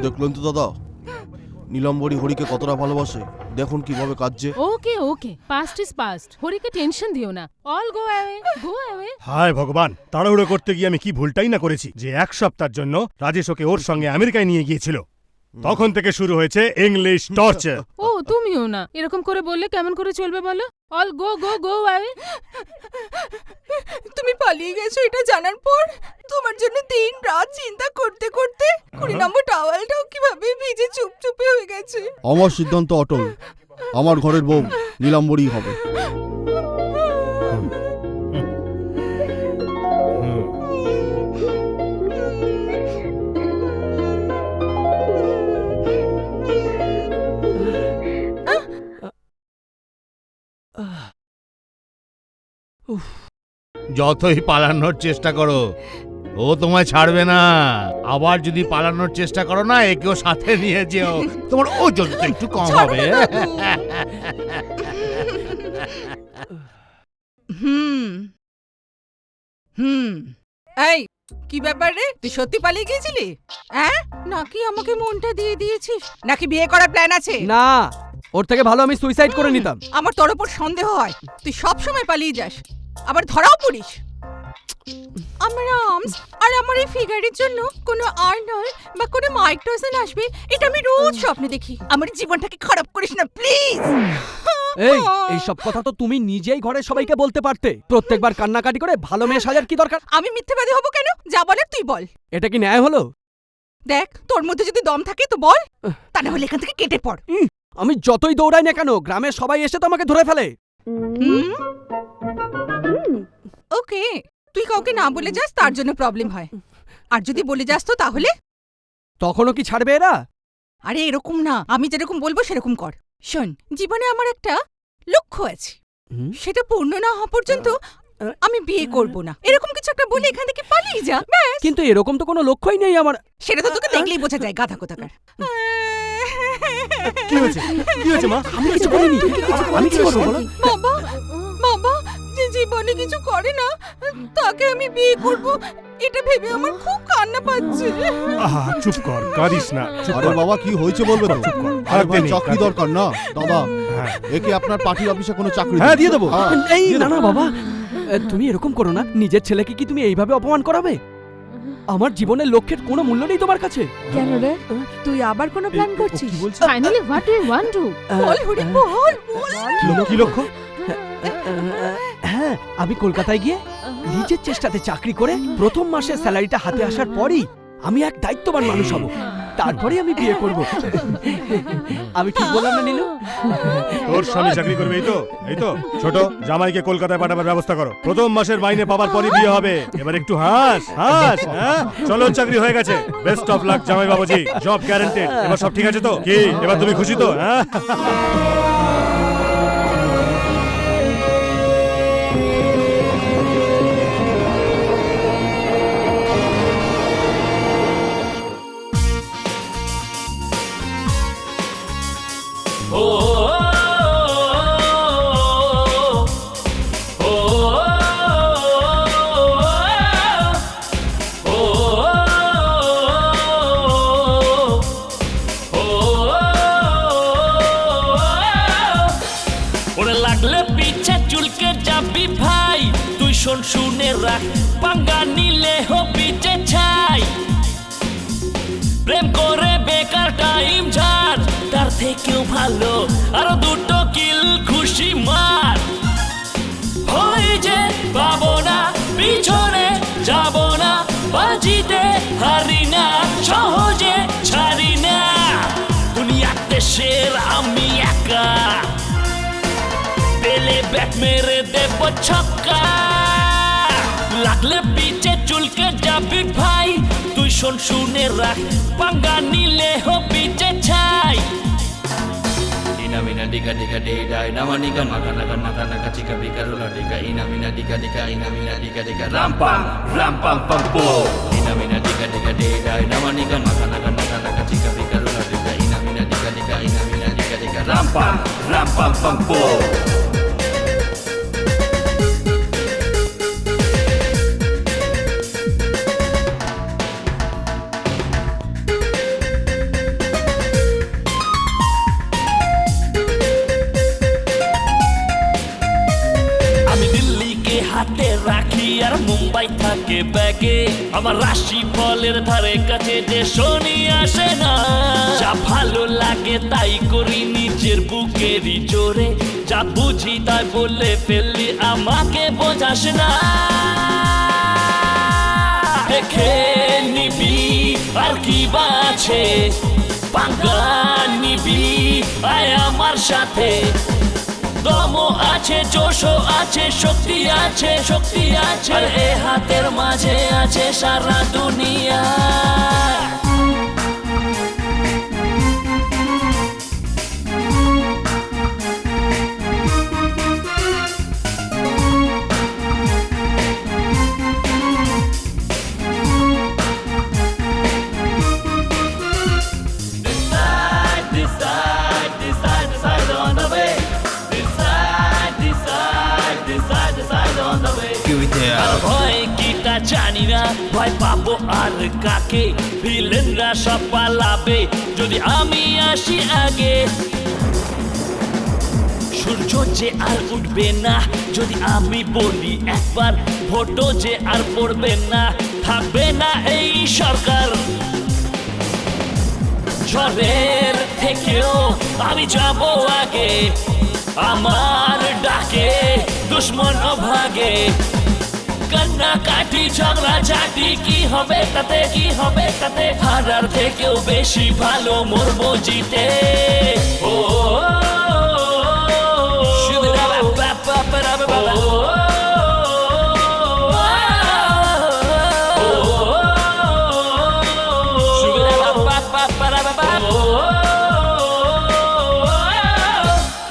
দেখলেন তো দাদা, নীলাম্বরী হরিকে কতটা ভালোবাসে, দেখুন কিভাবে কাঁদছে। Okay okay, past is past. হরিকে টেনশন দিও না, all go away, go away. হায় ভগবান, তাড়াহুড়ো করতে গিয়ে আমি কি ভুলটাই না করেছি যে এক সপ্তাহের জন্য রাজেশ ওকে ওর সঙ্গে আমেরিকায় নিয়ে গিয়েছিল। তখন থেকে শুরু হয়েছে ইংলিশ টর্চার। ও তুমিও না, এরকম করে বললে কেমন করে চলবে বলো? অল গো গো গো অ্যাওয়ে। তুমি পালিয়ে গেছো এটা জানার পর তোমার জন্য দিন রাত চিন্তা করতে করতে 20 নম্বর টাওয়ালটাও কিভাবে ভিজে চুপচুপে হয়ে গেছে। আমার সিদ্ধান্ত অটল, আমার ঘরের বউ নীলাম্বরী হবে। যতই পালানোর চেষ্টা করো ও তোমায় ছাড়বে না। আবার যদি পালানোর চেষ্টা করো না, একেও সাথে নিয়ে যেও, তোমার ওজন তো একটু কম হবে। এই কি ব্যাপার রে, তুই সত্যি পালিয়ে গিয়েছিলি? হ্যাঁ, নাকি আমাকে মনটা দিয়ে দিয়েছিস, নাকি বিয়ে করার প্ল্যান আছে? না, ওর থেকে ভালো আমি সুইসাইড করে নিতাম। আমার তোর উপর সন্দেহ হয়, তুই সব সময় পালিয়ে যাস, আবার ধরাও পড়িস। আমার আর্মস আর আমার এই ফিগারের জন্য কোনো আর্নল্ড বা কোনো মাইক টাইসন আসবে, এটা আমি রোজ স্বপ্নে দেখি। আমার জীবনটাকে খারাপ করিস না প্লিজ। এই সব কথা তো তুমি নিজেই ঘরে সবাইকে বলতে পারতে। প্রত্যেকবার কান্নাকাটি করে ভালো মেয়ে সাজার কি দরকার? আমি মিথ্যেবাদী হব কেন? যা বলার তুই বল। এটা কি ন্যায় হলো? দেখ, তোর মধ্যে যদি দম থাকে তো বল, তা না হলে এখান থেকে কেটে পড়। আমি যতই দৌড়াই না কেন, গ্রামের সবাই এসে তো আমাকে ধরে ফেলে। ওকে, তুই কাউকে না বলে যাস তার জন্য প্রবলেম হয়, আর যদি বলে যাস তো তাহলে? তখনও কি ছাড়বে এরা? আরে এরকম না, আমি যেরকম বলবো সেরকম কর। শোন, জীবনে আমার একটা লক্ষ্য আছে, সেটা পূর্ণ না হওয়া পর্যন্ত আমি বিয়ে করব না, এরকম কিছু একটা বলে এখান থেকে পালিয়ে যা ব্যাস। কিন্তু এরকম তো কোনো লক্ষ্যই নেই আমার। সেটা তো তোকে দেখলেই বোঝা যায়, গাধা কোথাকার। কি হয়েছে? কি হয়েছে মা? আমি কিছু করিনি। আমি কি করব বলো? বাবা, বাবা যে জীবনে কিছু করে না তাকে আমি বিয়ে করব, এটা ভেবে আমার খুব কান্না পাচ্ছে। আহা, চুপ কর, কাঁদিস না। আরে বাবা, কি হয়েছে বলবে তো? চুপ কর। আরে ভাই, নেই, চাকরি দরকার না দাদা, হ্যাঁ। একে আপনার পার্টি অফিসে কোনো চাকরি হ্যাঁ, দিয়ে দেবো। এই না না বাবা, তুমি এরকম করো না। নিজের ছেলেকে কি তুমি এইভাবে অপমান করাবে? আমার জীবনের লক্ষ্যের কোনো মূল্য নেই তোমার কাছে। কেন রে, তুই আবার কোনো প্ল্যান করছিস? Finally what do you want to? বল হরি বল। কি লক্ষ্য? হ্যাঁ, আমি কলকাতায় গিয়ে নিজের চেষ্টাতে চাকরি করে প্রথম মাসের স্যালারিটা হাতে আসার পরই আমি এক দায়িত্ববান মানুষ হব, তারপরে আমি বিয়ে করব। আমি ঠিক বললাম না নীলু? তোর স্বামী চাকরি করবে, এই তো? এই তো ছোট জামাইকে কলকাতায় পাঠাবার ব্যবস্থা করো, প্রথম মাসের মাইনে পাবার পরই বিয়ে হবে। এবার একটু হাস হাস। হ্যাঁ, চলো, চাকরি হয়ে গেছে। বেস্ট অফ লাক জামাই বাবুজি, জব গ্যারান্টেড। এবার সব ঠিক আছে তো? কি এবার তুমি খুশি তো? হ্যাঁ। শোন শুনে রাখ, পাঙ্গা নিলে হবি যে ছাই। প্রেম করে বেকার টাইম ঝাড়, তার থেকেও ভালো আরো দুটো কিল খুশি মার। হয় যে পাবো না, পিছনে যাব না, বাজিতে হারি না, সহজে ছাড়ি না। দুনিয়াতে শের আমি একা, পেলে ব্যাট মেরে দেব ছক্কা। লাগলে পিছে চুলকে যাবি ভাই, তুই শোন শুনে রাখ, পাঙ্গা নিলে হবি যে ছাই। Ina mina dika dika de da ina manika maka naka naka naka chika bika rula dika ina mina dika dika ram pam pam po. Ina mina dika dika de da ina manika maka naka naka naka chika bika rula dika ina mina dika ram pam pam po. হাতে রাখি আর মুম্বাই থাকে ব্যাগে, আমার রাশি ফলের ধারে কাছে যে শনি আসে না। যা ভালো লাগে তাই করি নিজের বুকেরই জোরে, যা বুঝি তাই বলে ফেললি আমাকে বোঝাস না। দেখে নিবি আর কি বাছে, পাঙ্গা নিবি আয় আমার সাথে। দমও আছে, জোশও আছে, শক্তি আছে, শক্তি আছে, আর এ হাতের মাঝে আছে সারা দুনিয়া। ভয় কিটা জানি না, ভয় পাবো আর কাকে, ভিলেনরা সব পালাবে যদি আমি আসি আগে। সূর্য যে আর উঠবে না যদি আমি বলি একবার, ভোটও যে আর পড়বে না, থাকবে না এই সরকার। ঝড়ের থেকেও আমি যাব আগে, আমার ডাকে দুশ্মন ভাগে। কান্না কাটি ঝগড়া ঝাঁটি কি হবে তাতে, কি হবে তাতে, হারার থেকেও বেশি ভালো মরবো জিতে। ও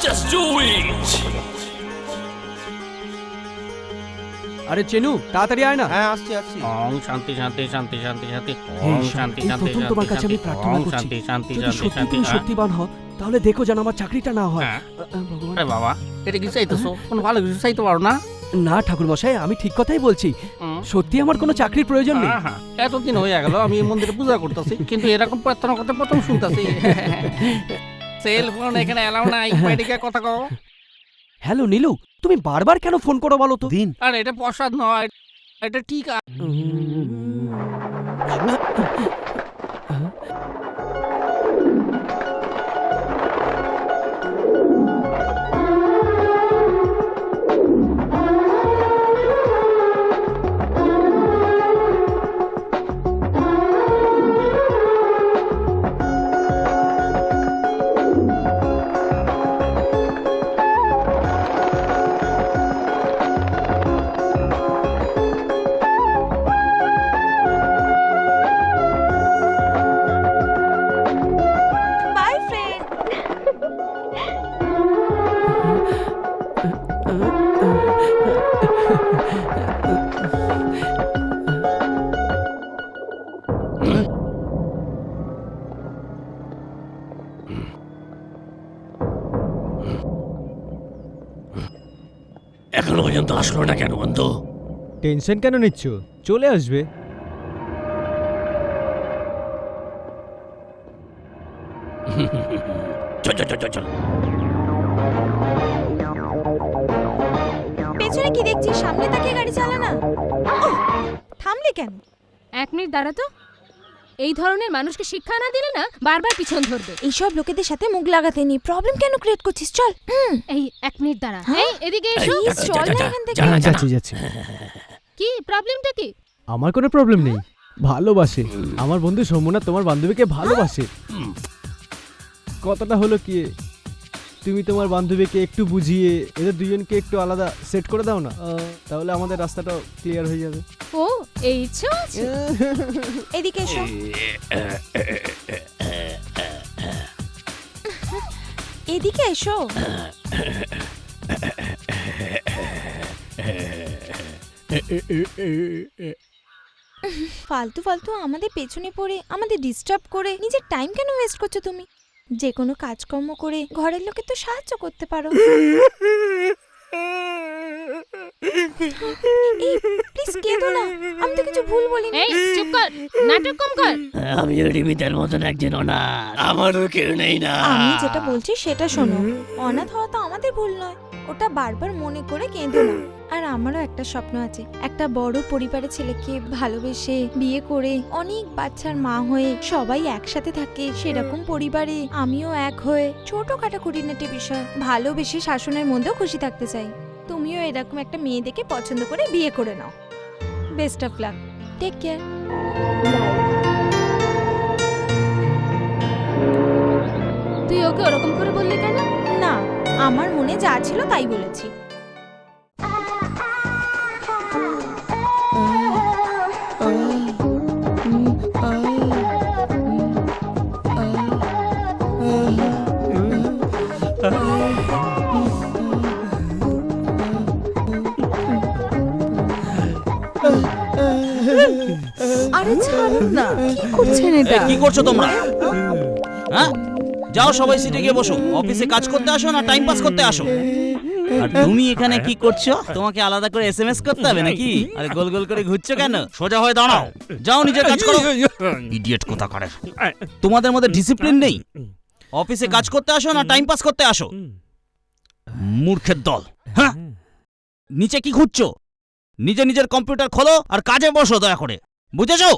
just do it. আরে চেনু, তাড়াতাড়ি আয় না। হ্যাঁ আসছি আসছি। ওম শান্তি শান্তি শান্তি শান্তি শান্তি হে ওম ঈশ্বর, শান্তি এই শান্তি প্রথম তোমার কাছে আমি প্রার্থনা ওম করছি, শান্তি শান্তি যদি শান্তি সত্যি শান্তি তুমি শক্তিবান হও তাহলে দেখো যেন আমার চাকরিটা না হয়। হ্যাঁ। ভগবান। আরে বাবা, এটা কি চাইতেছো? কোনো ভালো কিছু চাইতে পারো না? না ঠাকুর মশাই, আমি ঠিক কথাই বলছি, হুম। সত্যি আমার কোনো চাকরির প্রয়োজন নেই। হ্যাঁ, এতদিন হয়ে গেল আমি এই মন্দিরে পূজা করতেছি, কিন্তু এরকম প্রার্থনা করতে প্রথম শুনতেছি। সেল ফোন এখানে এলাও নাই, বাইরে কথা কও। হ্যালো নীলু, তুমি বারবার কেন ফোন করো বলো তো? দিন আরে এটা প্রসাদ নয়, এটা ঠিক আছে। এখনো পর্যন্ত আসলো না কেন বন্ধু? টেনশন কেন নিচ্ছ? চলে আসবে। চল চল চল চল। পেছনে কি দেখছিস? সামনে তাকিয়ে গাড়ি চালা না। থামলি কেন? 1 মিনিট দাঁড়া তো। এই ধরনের মানুষকে শিক্ষা না দিলে না বারবার পিছন ধরবে। এইসব লোকেদের সাথে মুখ লাগাতে নি। প্রবলেম কেন ক্রিয়েট করছিস? চল। এই 1 মিনিট দাঁড়া। এই এদিকে এসো। প্লিজ চল না এখান থেকে। যাচ্ছি যাচ্ছি। কি প্রবলেমটা কি? আমার কোনো প্রবলেম নেই, ভালোবাসে। আমার বন্ধু সৌমনাথ তোমার বান্ধবীকে ভালোবাসে। কথাটা হলো কি, তুমি তোমার বান্ধবীকে একটু বুঝিয়ে এদের দুজনকে একটু আলাদা সেট করে দাও না, তাহলে আমাদের রাস্তাটা ক্লিয়ার হয়ে যাবে। ও এই ইচ্ছা আছে। এদিকে এসো। এদিকে এসো। ফালতু ফালতু আমাদের পেছনে পড়ে আমাদের ডিস্টার্ব করে নিজের টাইম কেন ওয়েস্ট করছো তুমি? যে কোনো কাজকর্ম করে ঘরের লোকে তো সাহায্য করতে পারো। প্লিজ কেঁদো না, আমি তো কিছু ভুল বলিনি। এই চুপ কর, নাটক কম কর। আমিও রিমিতার মতন একজন অনাথ, আমারও কেউ নেই না। আমি যেটা বলছি সেটা শোনো। অনাথ হওয়া তো আমাদের ভুল নয়, ওটা বারবার মনে করে কেঁদো না। আর আমারও একটা স্বপ্ন আছে, একটা বড় পরিবারের ছেলেকে ভালোবেসে বিয়ে করে অনেক বাচ্চার মা হয়ে সবাই একসাথে থাকে। সেরকম পরিবারে আমিও এক হয়ে ছোটখাটো খুঁটিনাটি বিষয় ভালোবেসে শাসনের মধ্যেও খুশি থাকতে চাই। তুমিও এরকম একটা মেয়ে দেখে পছন্দ করে বিয়ে করে নাও। Best of luck, take care. তুই ওকে ওরকম করে বললি কেন? না, আমার মনে যা ছিল তাই বলেছি। আরে ছাড়ুন না, কি করছেন এটা? কি করছো তোমরা? হ্যাঁ, যাও সবাই সিটে গিয়ে বসো। অফিসে কাজ করতে আসো না টাইম পাস করতে আসো? আর তুমি এখানে কি করছো? তোমাকে আলাদা করে এসএমএস করতে হবে নাকি? আরে গোল গোল করে ঘুরছো কেন? সোজা হয়ে দাঁড়াও, যাও নিজের কাজ করো। ইডিয়েট কোথাকারে, তোমাদের মধ্যে ডিসিপ্লিন নেই। অফিসে কাজ করতে আসো না টাইম পাস করতে আসো? মূর্খের দল। হ্যাঁ, নিচে কি ঘুরছো? নিজের কম্পিউটার খোলো আর কাজে বসো দয়া করে, বুঝেছো?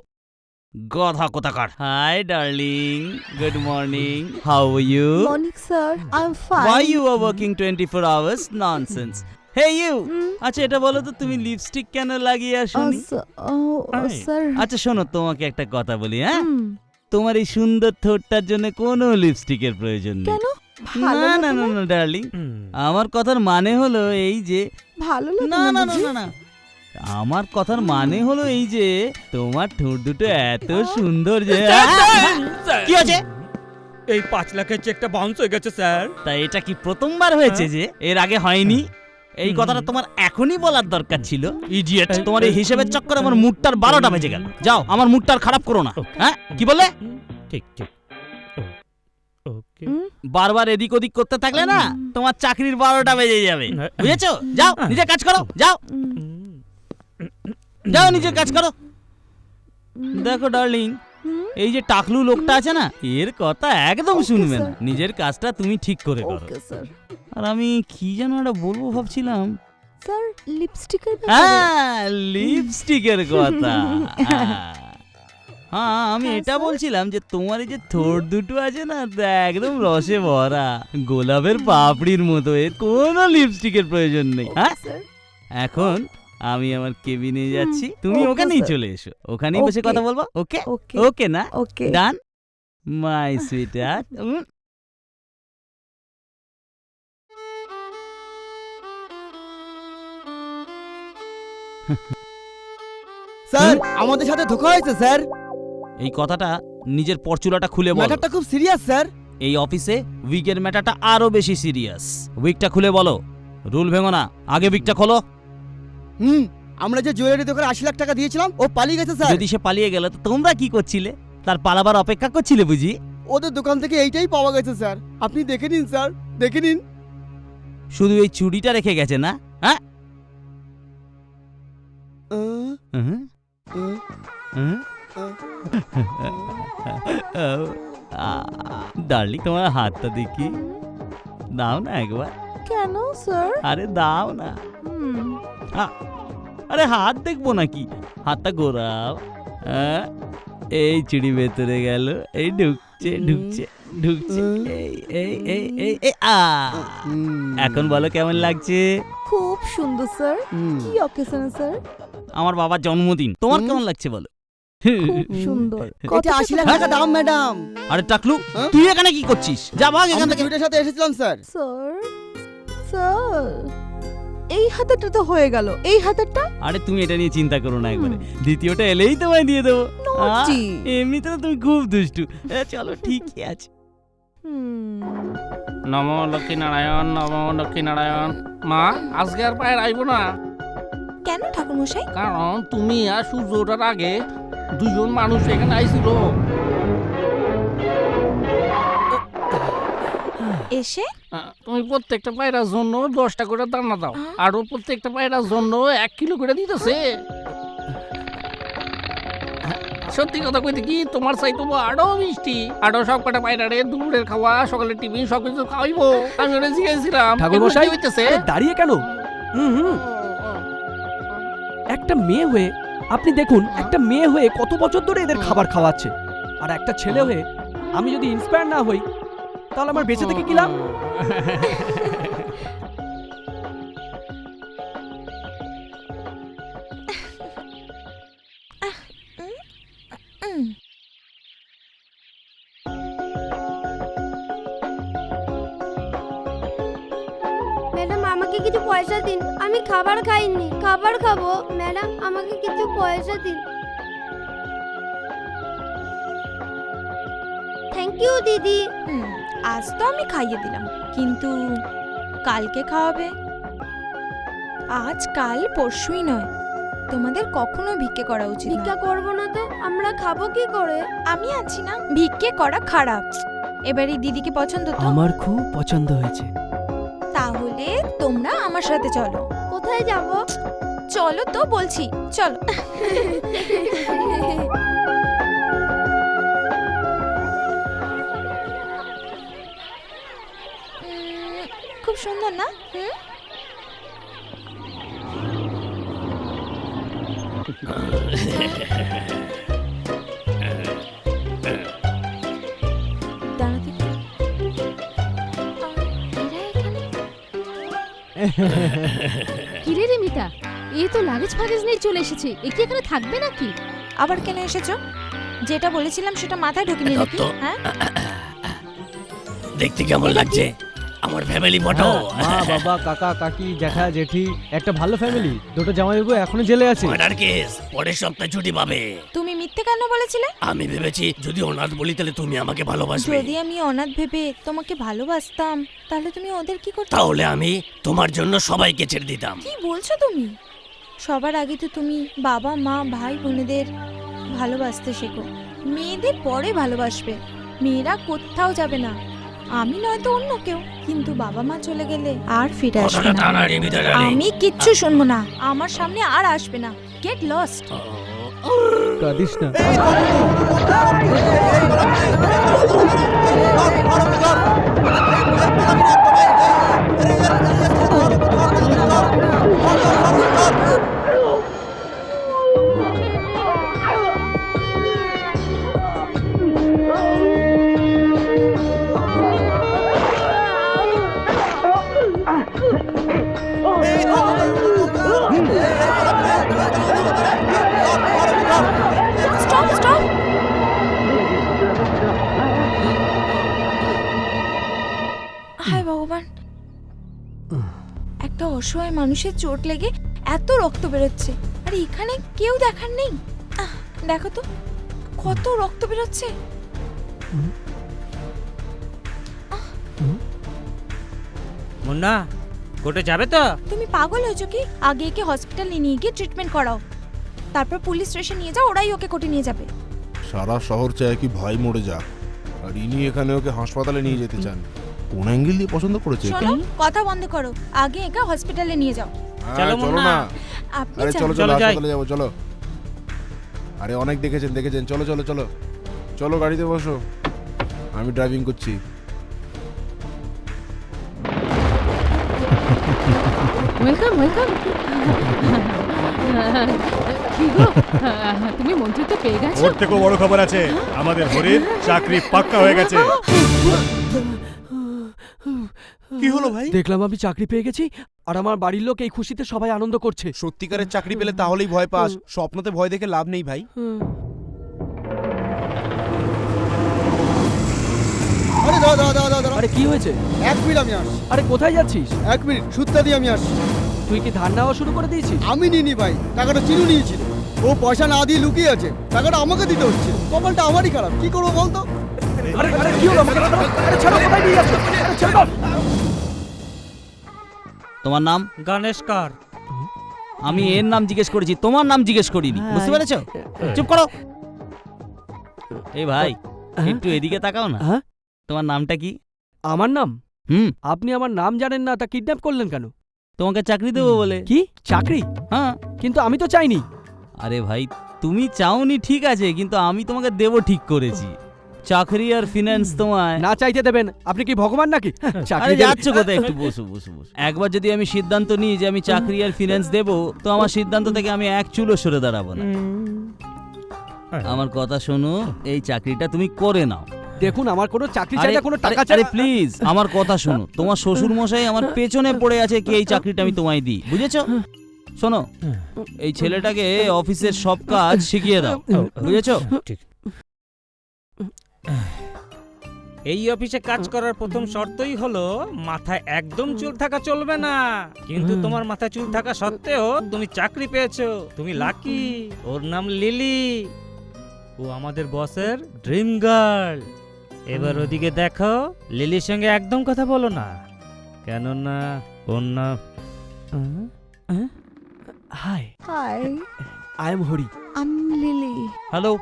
গধা কোথাকার। Hi darling, good morning, how are you? Morning sir, I am fine. Why you are working 24 hours? Nonsense. Hey you! আচ্ছা এটা বলো তো, তুমি লিপস্টিক কেন লাগিয়ে আসোনি? স্যার, আচ্ছা শোনো, তোমাকে একটা কথা বলি। হ্যাঁ, তোমার এই সুন্দর ঠোঁটটার জন্য কোনো লিপস্টিকের প্রয়োজন নেই। কেন? না না না না ডার্লিং, আমার কথার মানে হলো এই যে ভালো লাগে না না না না না আমার কথার মানে হলো এই যে তোমার ঠোঁট দুটো এত সুন্দর যে কি আছে? এই 5 লাখের চেকটা বাউন্স হয়ে গেছে স্যার। তা এটা কি প্রথমবার হয়েছে যে এর আগে হয়নি? এই কথাটা তোমার এখনই বলার দরকার ছিল। ইডিয়েট, তোমার এই হিসেবের চক্করে আমার মুডটার 12টা বেজে গেল। যাও, আমার মুডটার খারাপ করো না। হ্যাঁ, কি বললে? ঠিক ঠিক, ওকে। বারবার এদিক ওদিক করতে থাকলে না তোমার চাকরির 12টা বেজে যাবে, বুঝেছো? যাও নিজের কাজ করো, যাও যাও নিজের কাজ করো। দেখো ডার্লিং, এই যে টাকলু লোকটা আছে না, এর কথা একদম শুনবে না। নিজের কাজটা তুমি ঠিক করে করো। আর আমি কি যেন একটা বলবো ভাবছিলাম। স্যার, লিপস্টিকের হ্যাঁ, লিপস্টিকের কথা। হ্যাঁ, আমি এটা বলছিলাম যে তোমার এই যে ঠোঁট দুটো আছে না, একদম রসে ভরা গোলাপের পাপড়ির মতো। এর কোনো লিপস্টিকের প্রয়োজন নেই। হ্যাঁ, এখন আমি আমার কেবিনে যাচ্ছি, তুমি ওখানেই চলে এসো, ওখানেই বসে কথা বলবো। ওকে ওকে না? ওকে, ডান মাই সুইটহার্ট। স্যার, আমাদের সাথে ধোঁকা হয়েছে স্যার। এই কথাটা নিজের পরচুলাটা খুলে বলো। ম্যাটারটা খুব সিরিয়াস স্যার। এই অফিসে উইকের ম্যাটারটা আরো বেশি সিরিয়াস। উইকটা খুলে বলো, রুল ভেঙো না, আগে উইকটা খোলো। আমরা যে জুয়েলারি দোকানে 80 লাখ টাকা দিয়েছিলাম, ও পালিয়ে গেছে স্যার। যদি সে পালিয়ে গেল তো তোমরা কি করছিলে? তার পালাবার অপেক্ষা করছিলে বুঝি? ওদের দোকান থেকে এইটাই পাওয়া গেছে স্যার, আপনি দেখে নিন স্যার, দেখে নিন। শুধু এই চুড়িটা রেখে গেছে না? হ্যাঁ, ডার্লিং তোমার হাতটা দেখি, দাও না একবার। কেন স্যার? আরে দাও না। আরে হাত দেখবো নাকি, হাতটা ঘোরাও। হ্যাঁ, এই চুড়ি ভেতরে গেল, এই ঢুকছে ঢুকছে ঢুকছে, এই এই এই এই এই এখন বলো কেমন লাগছে? খুব সুন্দর স্যার। কি অকেশন স্যার? আমার বাবার জন্মদিন, তোমার কেমন লাগছে বলো? খুব সুন্দর। এটা 80 লাখ টাকা দাম ম্যাডাম। আরে টাকলু, তুই এখানে কি করছিস? যা ভাগ এখান থেকে। ছুটির সাথে এসেছিলাম স্যার। স্যার স্যার এই হাতেরটা তো হয়ে গেল, এই হাতেরটা? আরে তুমি এটা নিয়ে চিন্তা করো না একবারে, দ্বিতীয়টা এলেই তোমায় দিয়ে দেবো। নজি। এমনিতে তো তুমি খুব দুষ্টু। চলো ঠিকই আছে। নম লক্ষ্মী নারায়ণ, নম লক্ষ্মী নারায়ণ। মা, আজকে আর পায়ের আইব না। কেন ঠাকুরমশাই? কারণ তুমি আর সূর্য ওঠার আগে দুজন মানুষ এখানে আইছিল। এসে তুমি প্রত্যেকটা পায়রার জন্য 10টা করে দানা দাও, আর ও প্রত্যেকটা পায়রার জন্য 1 কিলো করে দিতেছে। সত্যি কথা কইতে কি, তোমার চাইতো আরো মিষ্টি, আরো সব কটা পায়রারে দুপুরের খাওয়া, সকালের টিফিন সবকিছু খাওয়াইবো। আমি ওরা জিজ্ঞাসিলাম ঠাকুরমশাই হইতেছে। দাঁড়িয়ে কেন? একটা মেয়ে হয়ে আপনি দেখুন, একটা মেয়ে হয়ে কত বছর ধরে এদের খাবার খাওয়াচ্ছে, আর একটা ছেলে হয়ে আমি যদি ইন্সপায়ার না হই তাহলে আমার বেঁচে থেকে কি লাভ? ম্যাডাম আমাকে কিছু পয়সা দিন, আমি খাবার খাইনি, খাবার খাবো। ম্যাডাম আমাকে কিছু পয়সা দিন। থ্যাংক ইউ দিদি। আজ তো আমি খাইয়ে দিলাম, কিন্তু কালকে খাওয়াবে? আজ কাল পরশুই নয়, তোমাদের কখনো ভিক্ষে করা উচিত না। ভিক্ষা করবো না তো আমরা খাবো কি করে? আমি আছি না, ভিক্ষে করা খারাপ। এবার এই দিদিকে পছন্দ তো? আমার খুব পছন্দ হয়েছে। তাহলে তোমরা আমার সাথে চলো। কোথায় যাব? চলো তো বলছি, চলো। খুব সুন্দর না? দাঁড়াতে কি? এরা এখানে? কিরে রে মিতা, এ তো লাগেজ ফাগেজ নিয়ে চলে এসেছে, এ কি এখানে থাকবে নাকি? আবার কেন এসেছো? যেটা বলেছিলাম সেটা মাথায় ঢুকিনি নাকি? হ্যাঁ, দেখতে কেমন লাগছে আমার ফ্যামিলি ফটো? মা বাবা কাকা কাকি জ্যাঠা জেঠি, একটা ভালো ফ্যামিলি। দুটো জামাইবাবু এখনো জেলে আছে। মার্ডার কেস, পরের সপ্তাহে ছুটি পাবে। তুমি মিথ্যে কেন বলেছিলে? আমি ভেবেছি যদি অনাথ বলি তাহলে তুমি আমাকে ভালোবাসবে। যদি আমি অনাথ ভেবে তোমাকে ভালোবাসতাম তাহলে তুমি ওদের কি করতে? তাহলে আমি তোমার জন্য সবাইকে ছেড়ে দিতাম। কি বলছো তুমি? সবার আগে তো তুমি বাবা মা ভাই বোনেদের ভালোবাসতে শেখো, মেয়েদের পরে ভালোবাসবে। মেয়েরা কোথাও যাবে না, আমি নয়তো অন্য কেউ, কিন্তু বাবা মা চলে গেলে আর ফিরে আসবে না। আমি কিচ্ছু শুনবো না, আমার সামনে আর আসবে না। Get lost. কাঁদিস না। Stop stop. হায় ভগবান, একটা অসহায় মানুষের চোট লেগে এত রক্ত বেরোচ্ছে, আর এখানে কেউ দেখার নেই। দেখো তো কত রক্ত বেরোচ্ছে। মুন্না, কোর্টে যাবে তো? তুমি পাগল হয়েছো কি? আগে একে হসপিটালে নিয়ে গিয়ে ট্রিটমেন্ট করাও, তারপর পুলিশ স্টেশন নিয়ে যাও, ওরাই ওকে কোর্টে নিয়ে যাবে। সারা শহর চায় কি ভাই মরে যাক, আর ইনি এখানে ওকে হাসপাতালে নিয়ে যেতে চান। কোন অ্যাঙ্গেল দিয়ে পছন্দ করেছে? শোনো, কথা বন্ধ করো, আগে একে হসপিটালে নিয়ে যাও। চলো না। আপনি আরে চলো চলো হাসপাতালে যাবো, চলো। আরে অনেক দেখেছেন, চলো চলো চলো চলো, গাড়িতে বসো, আমি ড্রাইভিং করছি। ওই ওয়েলকাম ওয়েলকাম। কি গো, তুমি মন্ত্রিত্ব পেয়ে গেছো? ওর থেকেও বড় খবর আছে, আমাদের হরির চাকরি পাক্কা হয়ে গেছে। কি হলো ভাই? দেখলাম আমি চাকরি পেয়ে গেছি, আর আমার বাড়ির লোক এই খুশিতে সবাই আনন্দ করছে। সত্যিকারের চাকরি পেলে তাহলেই ভয় পাস, স্বপ্নতে ভয় দেখে লাভ নেই ভাই। আরে দাদা আরে কি হয়েছে? 1 মিনিট আমি আসছি। আরে কোথায় যাচ্ছিস? 1 মিনিট সুত্তা দিয়ে আমি আসছি। তুই কি ধার নেওয়া শুরু করে দিয়েছিস? আমি নিইনি ভাই, টাকাটা চিনু নিয়েছিল। ও পয়সা না দিয়ে লুকিয়ে আছে, টাকাটা আমাকে দিতে হচ্ছে। কপালটা আমারই খারাপ, কি করবো বলতো? আরে আরে কি হলো? আমাকে ছাড়ো। আরে ছাড়ো, কোথায় নিয়ে যাচ্ছ? আরে ছাড়ো। তোমার নাম? গণেশ কর। আমি এর নাম জিজ্ঞেস করেছি, তোমার নাম জিজ্ঞেস করিনি, বুঝতে পেরেছো? চুপ করো। এই ভাই, একটু এদিকে তাকাও না। হ্যাঁ? তোমার নামটা কি? আমার নাম? হুম। আপনি আমার নাম জানেন না, তা কিডন্যাপ করলেন কেন? তোমাকে চাকরি দেবো বলে। কি চাকরি? হ্যাঁ। কিন্তু আমি তো চাইনি। আরে ভাই, তুমি চাওনি ঠিক আছে, কিন্তু আমি তোমাকে দেবো ঠিক করেছি। চাকরি আর ফিনান্স তোমায় না চাইতে দেবেন? আপনি কি ভগবান নাকি? আরে যাচ্ছ কোথায়? একটু বসো বসো বসো। একবার যদি আমি সিদ্ধান্ত নিই যে আমি চাকরি আর ফিনান্স দেবো, তো আমার সিদ্ধান্ত থেকে আমি এক চুলও সরে দাঁড়াবো না। আমার কথা শোনো, এই চাকরিটা তুমি করে নাও। দেখুন, আমার কোনো চাকরি চাই না, কোনো টাকা চাই আরে না। প্লিজ আমার কথা শোনো। তোমার শ্বশুর মশাই আমার পেছনে পড়ে আছে কি এই চাকরিটা আমি তোমায় দিই, বুঝেছো? শোনো, এই ছেলেটাকে অফিসের সব কাজ শিখিয়ে দাও, বুঝেছো? এই অফিসে কাজ করার প্রথম শর্তই হলো মাথায় একদম চুল থাকা চলবে না। কিন্তু তোমার মাথায় চুল থাকা সত্ত্বেও তুমি চাকরি পেয়েছো, তুমি লাকি। ওর নাম লিলি, ও আমাদের বসের ড্রিম গার্ল। এবার ওদিকে দেখো, লিলির সঙ্গে একদম কথা বলো না, কেননা ওর নাম hi hi, I am Hari. I'm Lily. Hello,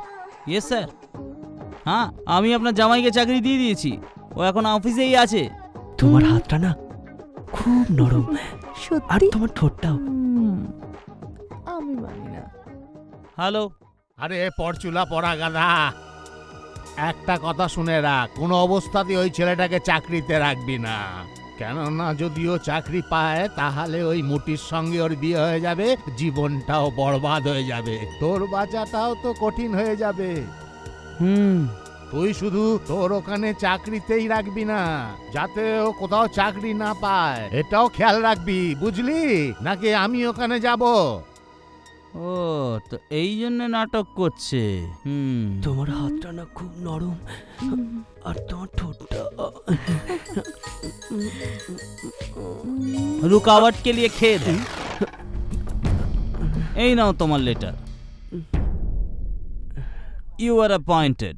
yes sir. হ্যাঁ, আমি আপনার জামাইকে চাকরি দিয়ে দিয়েছি, ও এখন অফিসেই আছে। তোমার হাতটা না খুব নরম, সত্যি? আর তোমার ঠোঁটটাও। আমি মানি না। হ্যালো। আরে পরচুলা পড়া গাধা, একটা কথা শুনে রাখ, কোনো অবস্থাতেই ওই ছেলেটাকে চাকরিতে রাখবি না। কেননা যদি ও চাকরি পায়, তাহলে ওই মুটির সঙ্গে ওর বিয়ে হয়ে যাবে, জীবনটাও বরবাদ হয়ে যাবে, তোর বাঁচাটাও তো কঠিন হয়ে যাবে। তুই শুধু তোর ওখানে চাকরিতেই রাখবি না, যাতে ও কোথাও চাকরি না পায়, এটাও খেয়াল রাখবি, বুঝলি? নাকি আমি ওখানে যাব? ও, তো এই জন্য নাটক করছে। তোমার হাতটা না খুব নরম, আর তোমার ঠোঁটটা। रुकावट के लिए खेद है। এই নাও তোমার লেটার। You are appointed.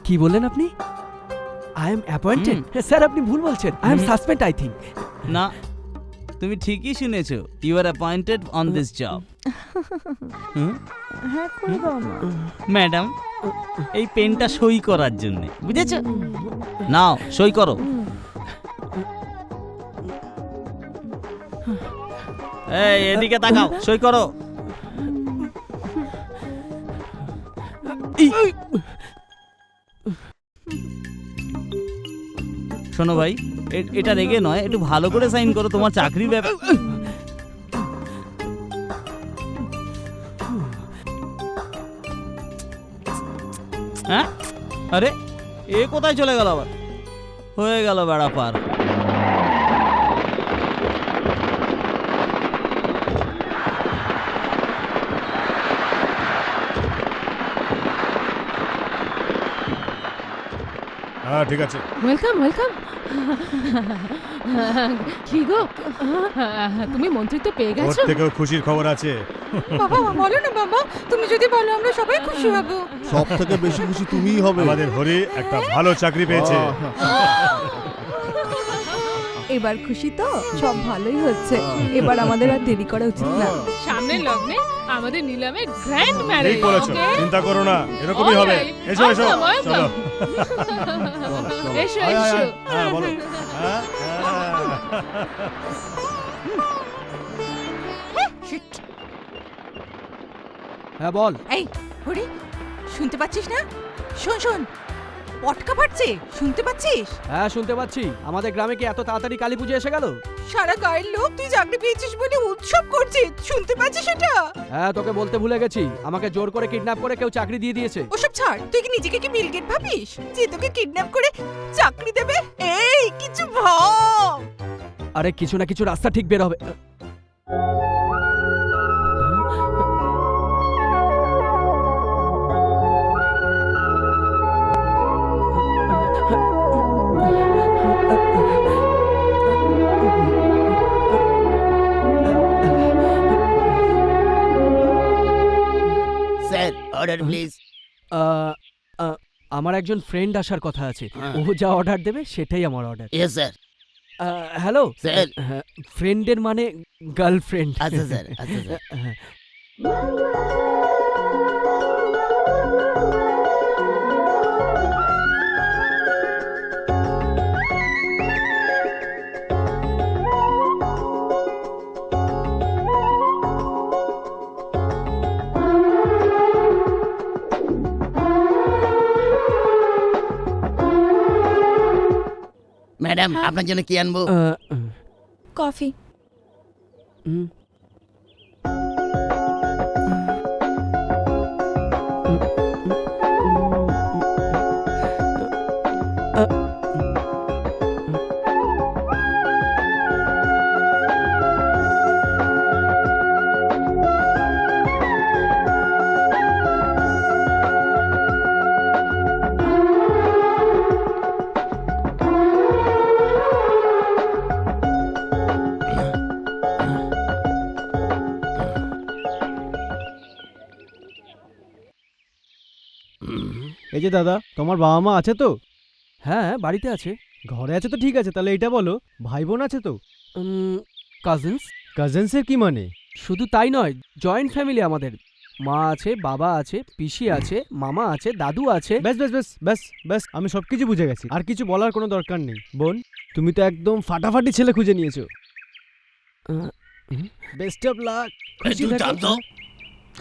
কি বললেন আপনি? I am appointed? স্যার, আপনি ভুল বলছেন। I am suspend, I think. না, তুমি ঠিকই শুনেছো। You are appointed on this job. হ্যাঁ, করে দাও না। ম্যাডাম, এই পেনটা সই করার জন্য, বুঝেছো? নাও সই করো। এই এদিকে তাকাও, সই করো। শোনো ভাই, এটা রেগে নয়, একটু ভালো করে সাইন করো, তোমার চাকরির ব্যাপার। হ্যাঁ, আরে এ কোথায় চলে গেল আবার? হয়ে গেল বেড়া পার। হ্যাঁ, ঠিক আছে। Welcome welcome. কি গো, তুমি মন্ত্রিত্ব পেয়ে ওর গেছো? থেকেও খুশির খবর আছে। বাবা, বলো না বাবা, তুমি যদি বলো আমরা সবাই খুশি হব। সব থেকে বেশি খুশি তুমিই হবে। আমাদের হরি একটা ভালো চাকরি পেয়েছে। এবার খুশি তো? সব ভালোই হচ্ছে। এবার আমাদের আর দেরি করা উচিত না। সামনের লগ্নে আমাদের নিলামে গ্র্যান্ড ম্যারেজ। ঠিক বলেছো, চিন্তা করো না, এরকমই হবে। এসো এসো, চলো। এসো এসো। হ্যাঁ, বলো। হ্যাঁ, হ্যাঁ বল। এই হরি, শুনতে পাচ্ছিস না? শোন শোন, পটকা ফাটছে, শুনতে পাচ্ছিস? হ্যাঁ শুনতে পাচ্ছি। আমাদের গ্রামে কি এত তাড়াতাড়ি কালী পুজো এসে গেল? সারা গায়ের লোক তুই চাকরি পেয়েছিস বলে উৎসব করছে, শুনতে পাচ্ছিস সেটা? হ্যাঁ, তোকে বলতে ভুলে গেছি, আমাকে জোর করে কিডন্যাপ করে কেউ চাকরি দিয়ে দিয়েছে। ওসব ছাড়, তুই কি নিজেকে কি বিল গেট ভাবিস যে তোকে কিডন্যাপ করে চাকরি দেবে? এই কিছু ভাব। আরে কিছু না কিছু রাস্তা ঠিক বের হবে। Sir order please. আমার একজন ফ্রেন্ড আসার কথা আছে, ও যা অর্ডার দেবে সেটাই আমার order. Yes sir. Hello sir. ফ্রেন্ডের মানে গার্লফ্রেন্ড। আচ্ছা স্যার, আচ্ছা স্যার। ম্যাডাম আপনার জন্য কি আনবো? কফি। এই যে দাদা, তোমার বাবা মা আছে তো? হ্যাঁ, বাড়িতে আছে। ঘরে আছে তো ঠিক আছে, তাহলে এটা বলো, ভাই বোন আছে তো? কাজিনস। কাজিনসের কি মানে? শুধু তাই নয়, জয়েন্ট ফ্যামিলি আমাদের। মা আছে, বাবা আছে, পিসি আছে, মামা আছে, দাদু আছে। ব্যাস ব্যাস ব্যাস ব্যাস ব্যাস, আমি সবকিছু বুঝে গেছি, আর কিছু বলার কোনো দরকার নেই। বোন, তুমি তো একদম ফাটাফাটি ছেলে খুঁজে নিয়েছো। Best of lakh.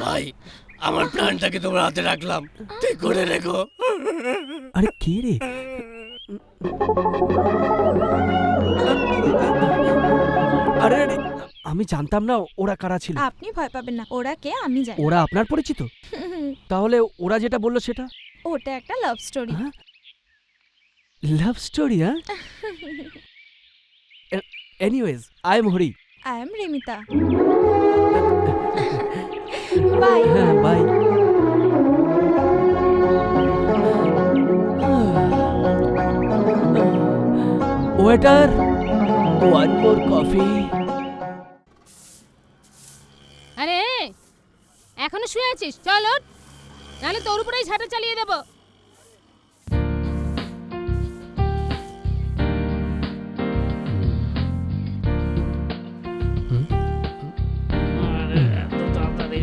ভাই, আমার প্ল্যানটাকে তোমার হাতে রাখলাম, ঠিক করে রেখো। আরে কে রে? আরে আরে, আমি জানতাম না ওরা কারা ছিল। আপনি ভয় পাবেন না, ওরা কে আমি জানি। ওরা আপনার পরিচিত? তাহলে ওরা যেটা বললো সেটা? ওটা একটা লাভ স্টোরি। Love story? হ্যাঁ। Anyways, I am Hari. I am Rimita. Bye. হ্যাঁ, bye. Waiter, one more coffee. আরে এখনো শুয়ে আছিস? চল ওঠ, নাহলে তোর উপরেই ঝাঁটা চালিয়ে দেবো।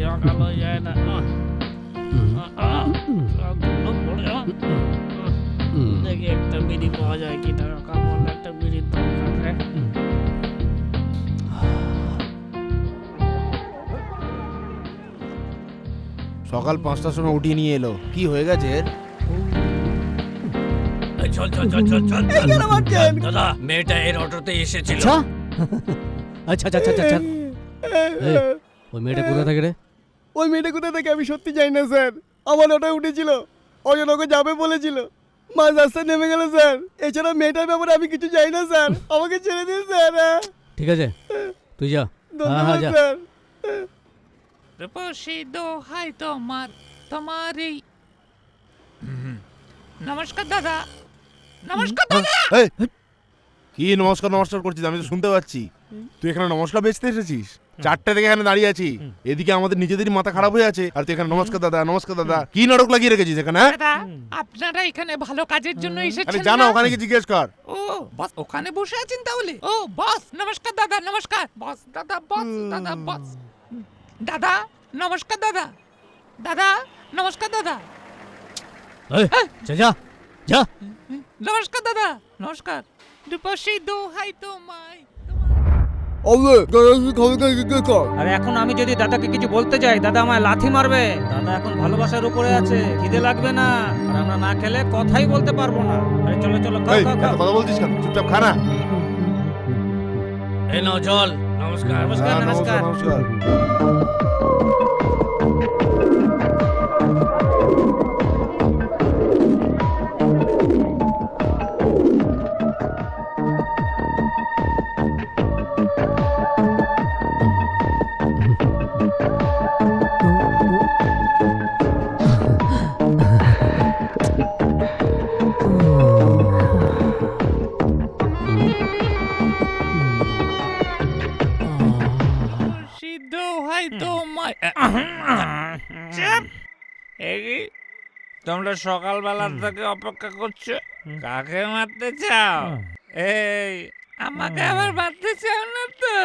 সকাল হয়ে যায় না। দেখি একটা বিড়ি পাওয়া যায় কি, টাকা কামালে একটা বিড়ির দরকার রে। সকাল 5টার সময় উঠিয়ে নিয়ে এলো, কি হয়ে গেছে এর? চল চল চল চল চল। দাদা, মেয়েটা এর অটোতে এসেছিল। আচ্ছা আচ্ছা আচ্ছা আচ্ছা। ওই মেয়েটা কোথায় থাকে রে? ওই মেয়েটা কোথায় থাকে আমি সত্যি জানি না স্যার। আমার অটোয় উঠেছিল, অজন ওকে যাবে বলেছিল, মাঝ রাস্তায় নেমে গেল স্যার। এছাড়া মেয়েটার ব্যাপারে আমি কিছু জানি না স্যার, আমাকে ছেড়ে দিন স্যার। ঠিক আছে, তুই যা। ধন্যবাদ স্যার। রূপসী দোহাই তোমার, তোমারই। নমস্কার দাদা, নমস্কার দাদা। কি নমস্কার নমস্কার করছিস? আমি তো শুনতে পাচ্ছি। তুই এখানে নমস্কার বেচতে এসেছিস? 4টে থেকে এখানে দাঁড়িয়ে আছি, এদিকে আমাদের নিজেদেরই মাথা খারাপ হয়ে আছে, আর তুই এখানে নমস্কার দাদা নমস্কার দাদা, কি নাটক লাগিয়ে রেখেছিস এখানে? দাদা, আপনারা এখানে ভালো কাজের জন্য এসেছেন? আরে জানা, ওখানে কি জিজ্ঞেস কর। ও বস ওখানে বসে আছেন তাহলে? ও বস, নমস্কার দাদা, নমস্কার বস। দাদা বস, দাদা বস। দাদা নমস্কার দাদা, দাদা নমস্কার দাদা। চল যা যা। নমস্কার দাদা, নমস্কার। রূপসী দোহাই তোমায়। আর এখন আমি যদি দাদাকে কিছু বলতে যাই, দাদা আমায় লাথি মারবে। দাদা এখন ভালোবাসার উপরে আছে, খিদে লাগবে না, আর আমরা না খেলে কথাই বলতে পারবো না। আরে চলো চলো, খাও খাও খাও। কথা বলছিস কেন? চুপচাপ খা না। এই নাও জল। নমস্কার। হ্যাঁ, নমস্কার নমস্কার। সিদ্ধ হয় তোমায়। তোমরা সকালবেলা থেকে অপেক্ষা করছো, কাকে মারতে চাও? এই আমাকে আবার মারতে চাও না তো?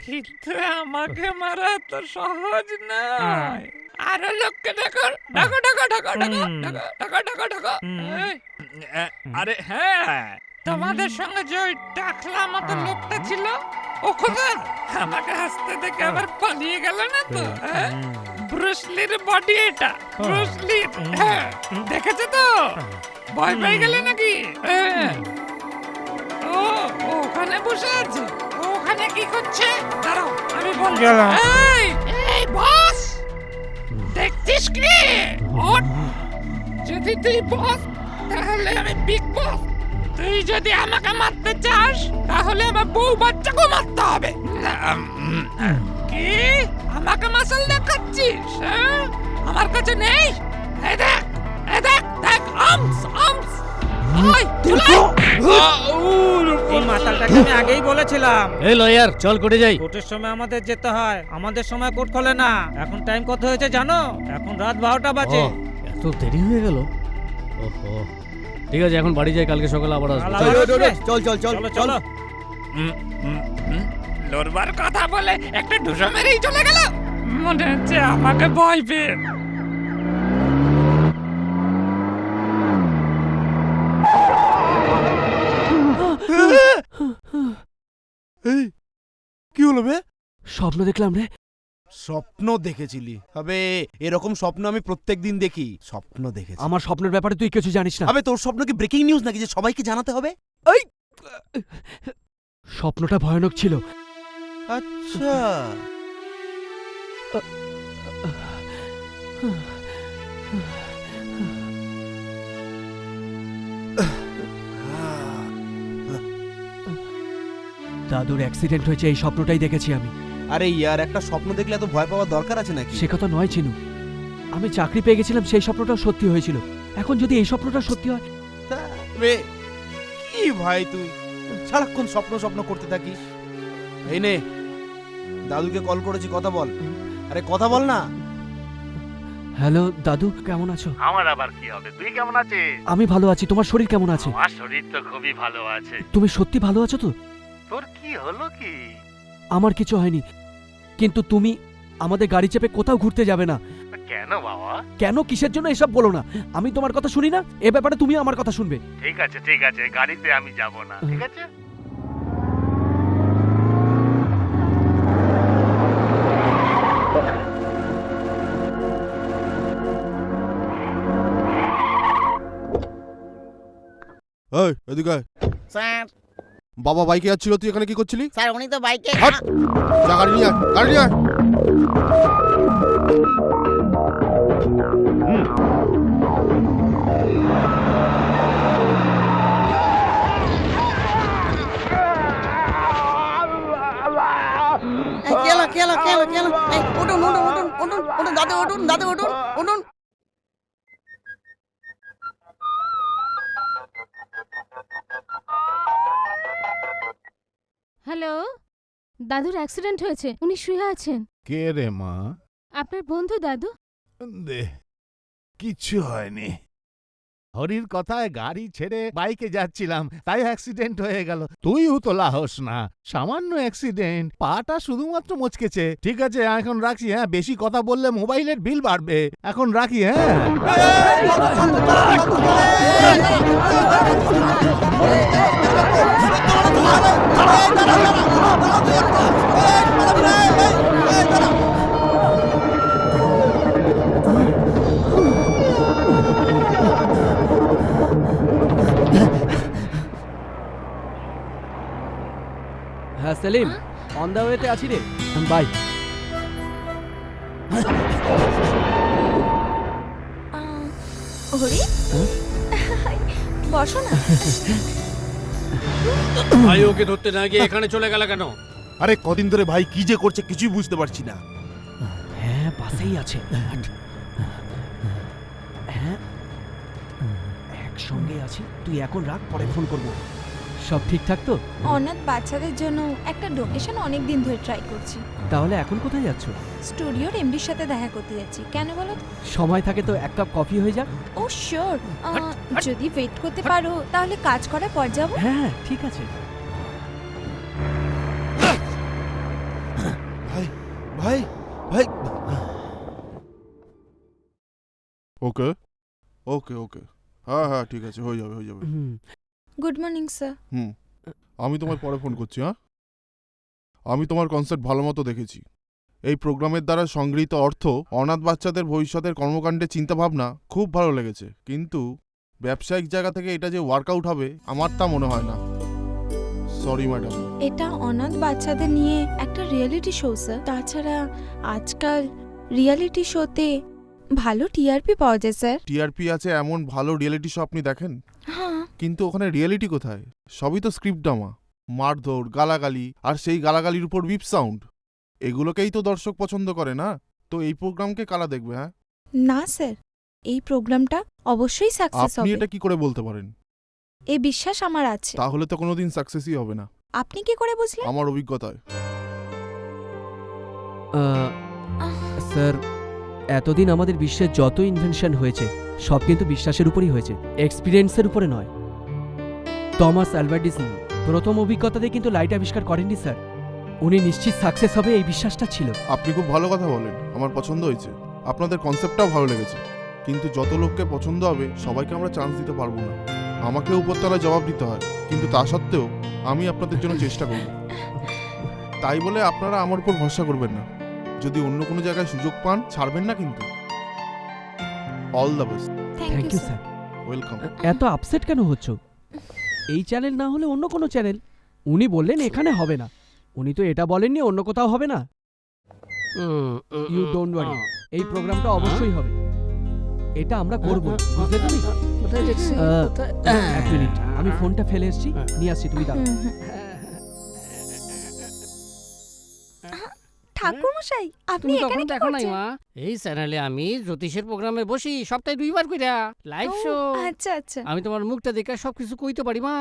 কিন্তু আমাকে মারা তো সহজ নয়। আরো লোককে ডাকো ডাকো ডাকো ডাকো ডাকো ডাকো ডাকো ডাকো। আরে হ্যাঁ, তোমাদের সঙ্গে যে ওই টাকলা মতো লোকটা ছিল, ও কোথায়? আমাকে হাসতে দেখে আবার পালিয়ে গেল না তো? ব্রুসলির বডি এটা, ব্রুসলির। দেখেছো তো? ভয় পেয়ে গেলে নাকি? ও ওখানে বসে আছে। ওখানে কি করছে? দাঁড়াও আমি বলছি। এই এই বস, দেখছিস কি? ওঠ। যদি তুই বস তাহলে আমি বিগ বস। তুই যদি আমাকে মারতে চাস তাহলে আমার বউ বাচ্চাকে মারতে হবে। কি আমাকে মাসাল দেখাচ্ছিস? আমার কাছে নেই। এই দেখ, এই দেখ, দেখ আর্মস আর্মস। এই মাতালটাকে আমি আগেই বলেছিলাম। এই লয়ার, চল কোর্টে যাই। কোর্টের সময় আমাদের যেতে হয়, আমাদের সময় কোর্ট খোলে না। এখন টাইম কত হয়েছে জানো? এখন রাত 12টা বাজে। এত দেরি হয়ে গেল। ওহো, ঠিক আছে, এখন বাড়ি যাই, কালকে সকালে আবার আসবো। চল চল চল চলো চলো। লড়বার কথা বলে একটা ঢুসো মেরেই চলে গেল। মনে হচ্ছে আমাকে ভয় পেয়ে। এই কি হলো বে? স্বপ্ন দেখলাম রে। স্বপ্ন দেখেছিলি? হবে এরকম স্বপ্ন আমি প্রত্যেকদিন দেখি। স্বপ্ন দেখেছি। আমার স্বপ্নের ব্যাপারে তুই কিছু জানিস না। হবে তোর স্বপ্ন কি ব্রেকিং নিউজ নাকি যে সবাইকে জানাতে হবে? এই স্বপ্নটা ভয়ানক ছিল। আচ্ছা, দাদুর অ্যাক্সিডেন্ট হয়েছে, এই স্বপ্নটাই দেখেছি আমি। আরে ইয়ার, একটা স্বপ্ন দেখলে এত ভয় পাওয়ার দরকার আছে নাকি? সে কথা নয় চিনু, আমি চাকরি পেয়ে গেছিলাম, সেই স্বপ্নটাও সত্যি হয়েছিল। এখন যদি এই স্বপ্নটা সত্যি হয়। বে কি ভাই, তুই সারাক্ষণ স্বপ্ন স্বপ্ন করতে থাকিস। এই নে, দাদুকে কল করেছি, কথা বল। আরে কথা বল না। হ্যালো দাদু, কেমন আছো? আমার আবার কি হবে, তুই কেমন আছিস? আমি ভালো আছি, তোমার শরীর কেমন আছে? আমার শরীর তো খুবই ভালো আছে। তুমি সত্যি ভালো আছো তো? তোর কি হলো কি? আমার কিছু হয়নি, কিন্তু তুমি আমাদের গাড়ি চেপে কোথাও ঘুরতে যাবে না। কেন বাবা? কেন, কিসের জন্য এসব বলো না। আমি তোমার কথা শুনি না, এ ব্যাপারে তুমি আমার কথা শুনবে। ঠিক আছে ঠিক আছে, গাড়িতে আমি যাব না, ঠিক আছে? এই এদিকে আয়। স্যার। বাবা বাইকে যাচ্ছিল, তুই এখানে কি করছিলি? স্যার উনি তো বাইকে। হাট! যা গাড়ি নিয়ে আয়, গাড়ি নিয়ে আয়। কেলো কেলো কেলো কেলো, উঠুন উঠুন উঠুন উঠুন উঠুন দাদু, উঠুন দাদু, উঠুন উঠুন। হ্যালো, দাদুর অ্যাক্সিডেন্ট হয়েছে, উনি শুয়ে আছেন। কে রে মা? আপনার বন্ধু দাদু। দে, কিচ্ছু হয়নি। হরির কথায় গাড়ি ছেড়ে বাইকে যাচ্ছিলাম, তাই অ্যাক্সিডেন্ট হয়ে গেল। তুইও তো লাহস না, সামান্য অ্যাক্সিডেন্ট, পাটা শুধুমাত্র মচকেছে। ঠিক আছে, এখন রাখছি। হ্যাঁ, বেশি কথা বললে মোবাইলের বিল বাড়বে। এখন রাখি। হ্যাঁ। সেলিম অন দ্য ওয়েতে আছি রে, বাই। হরি বসো না। ভাই ওকে ধরতে না গিয়ে এখানে চলে গেল কেন? আরে কদিন ধরে ভাই কি যে করছে কিছুই বুঝতে পারছি না। হ্যাঁ বাসেই আছে। হ্যাঁ একসঙ্গে আছি, তুই এখন রাখ, পরে ফোন করবো। সব ঠিকঠাক তো? অনাথ বাচ্চাদের জন্য একটা ডোনেশন অনেক দিন ধরে ট্রাই করছি। তাহলে এখন কোথায় যাচ্ছ? স্টুডিওর এমডির সাথে দেখা করতে যাচ্ছি। কেন বলো তো? সময় থাকে তো এক কাপ কফি হয়ে যাক। ও শিওর, যদি ওয়েট করতে পারো তাহলে কাজ করার পর যাবো। হ্যাঁ ঠিক আছে। ভাই ভাই ভাই ওকে ওকে ওকে, হ্যাঁ হ্যাঁ ঠিক আছে, হয়ে যাবে হয়ে যাবে। Good morning sir. আমি তোমায় পরে ফোন করছি। হ্যাঁ, আমি তোমার কনসেপ্ট ভালো মতো দেখেছি। এই প্রোগ্রামের দ্বারা সংগৃহীত অর্থ অনাথ বাচ্চাদের ভবিষ্যতের কর্মকাণ্ডে চিন্তাভাবনা খুব ভালো লেগেছে, কিন্তু ব্যবসায়িক জায়গা থেকে এটা যে ওয়ার্কআউট হবে আমার তা মনে হয় না। Sorry madam. এটা অনাথ বাচ্চাদের নিয়ে একটা রিয়েলিটি শো স্যার। তাছাড়া আজকাল রিয়েলিটি শোতে ভালো টিআরপি পাওয়া যায় স্যার। টিআরপি আছে এমন ভালো রিয়েলিটি শো আপনি দেখেন? হ্যাঁ। কিন্তু ওখানে রিয়েলিটি কোথায়? সবই তো স্ক্রিপ্ট ড্রামা, মারধর, গালাগালি, আর সেই গালাগালির উপর বিপ সাউন্ড। এগুলোকেই তো দর্শক পছন্দ করে না, তো এই প্রোগ্রামকে কারা দেখবে? হ্যাঁ না স্যার, এই প্রোগ্রামটা অবশ্যই সাকসেস আপনি হবে। এটা কি করে বলতে পারেন? এই বিশ্বাস আমার আছে। তাহলে তো কোনোদিন সাকসেসই হবে না। আপনি কি করে বুঝলেন? আমার অভিজ্ঞতায়। স্যার এতদিন আমাদের বিশ্বের যত ইনভেনশন হয়েছে সব কিন্তু বিশ্বাসের উপরই হয়েছে, এক্সপিরিয়েন্সের উপরে নয়। টমাস আলভা এডিসন প্রথম অভিজ্ঞতাতে কিন্তু লাইট আবিষ্কার করেননি স্যার। উনি নিশ্চিত সাকসেস হবে এই বিশ্বাসটা ছিল। আপনি খুব ভালো কথা বলেন, আমার পছন্দ হয়েছে। আপনাদের কনসেপ্টটাও ভালো লেগেছে, কিন্তু যত লোককে পছন্দ হবে সবাইকে আমরা চান্স দিতে পারবো না। আমাকে উপরতলায় জবাব দিতে হয়, কিন্তু তা সত্ত্বেও আমি আপনাদের জন্য চেষ্টা করব। তাই বলে আপনারা আমার উপর ভরসা করবেন না। যদি অন্য কোনো জায়গায় সুযোগ পান ছাড়বেন না কিন্তু। All the best. Thank you sir. Welcome. এত আপসেট কেন হচ্ছ? এই চ্যানেল না হলে অন্য কোনো চ্যানেল। উনি বললেন এখানে হবে না, উনি তো এটা বলেননি অন্য কোথাও হবে না। ইউ ডোন্ট ওয়ারি, এই প্রোগ্রামটা অবশ্যই হবে। এটা আমরা করব, বুঝলে তুমি? এক মিনিট, আমি ফোনটা ফেলে এসেছি, নিয়ে আসছি, তুমি দাঁড়াও। ঠাকুরমশাই আপনি তুমি এখানে তখন কি দেখো নাই করছেন? মা, এই চ্যানেলে আমি জ্যোতিষের প্রোগ্রামে বসি সপ্তাহে 2 বার কইরা লাইভ ও, শো। আচ্ছা আচ্ছা। আমি তোমার মুখটা দেখে সবকিছু কইতে পারি মা।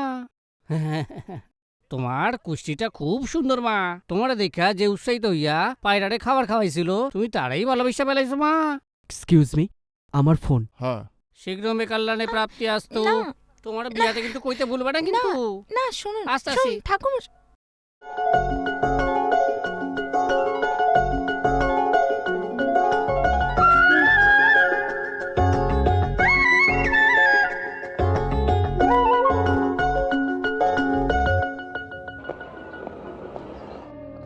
তোমার কুষ্টিটা খুব সুন্দর মা। তোমার দেখা যে উৎসাহিত হইয়া পায়রারে খাবার খাওয়াইছিল তুমি তারাই ভালোবাসা পেলাইছো মা। এক্সকিউজ মি, আমার ফোন। হ্যাঁ, শীঘ্র মে কল্যাণে প্রাপ্তি আসতো। না, তোমার বিয়াতে কিন্তু কইতে ভুলবে না কিন্তু। না শুনুন, আস্তে আস্তে। শুনুন ঠাকুরমশাই।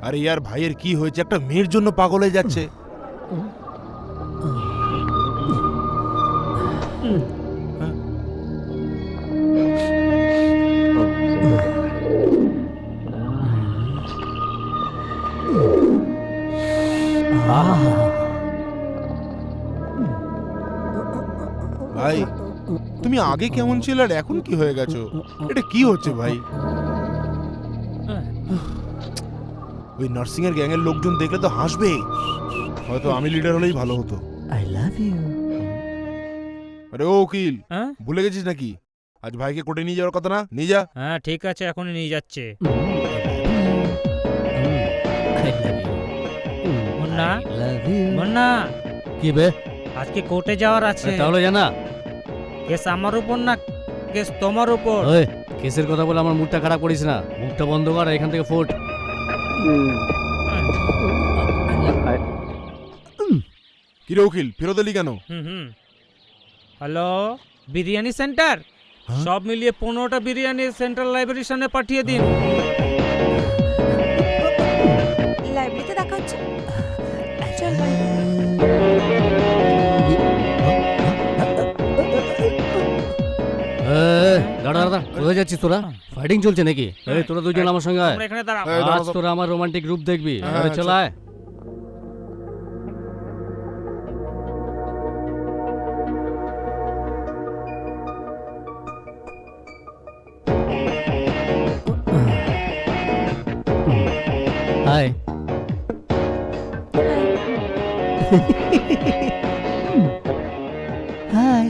আরে ইয়ার ভাইয়ের কি হয়েছে? একটা মেয়ের জন্য পাগল হয়ে যাচ্ছে। ভাই তুমি আগে কেমন ছিল আর এখন কি হয়ে গেছো? এটা কি হচ্ছে ভাই? ওই নার্সিং এর গ্যাং এর লোকজন দেখলে তো হাসবে। হয়তো আমি লিডার হলেই ভালো হতো। I love you. আরে ও উকিল, ভুলে গেছিস নাকি? আজ ভাইকে কোর্টে নিয়ে যাওয়ার কথা না? নিয়ে যা। হ্যাঁ ঠিক আছে, এখনই নিয়ে যাচ্ছে। মুন্না, মুন্না, কি বে? আজকে কোর্টে যাওয়ার আছে। তাহলে জানা কেস আমার উপর না, কেস তোমার উপর। ওই কেসের কথা বলে আমার মুডটা খারাপ করিস না। মুখটা বন্ধ কর, এখান থেকে ফোট। কিরে উকিল, ফেরত এলি কেন? Hello, biryani centre? সব মিলিয়ে 15টা বিরিয়ানি সেন্ট্রাল লাইব্রেরির সামনে পাঠিয়ে দিন। লাইব্রেরিতে দেখা হচ্ছে। চল ভাই। দাঁড়া দাঁড়া, কোথায় যাচ্ছিস তোরা? ফাইটিং চলছে নাকি? এই তোরা দুজন আমার সঙ্গে আয়। তোমরা এখানে দাঁড়াও। আজ তোরা আমার রোমান্টিক রূপ দেখবি। হ্যাঁ, আরে চল আয়। হাই। হাই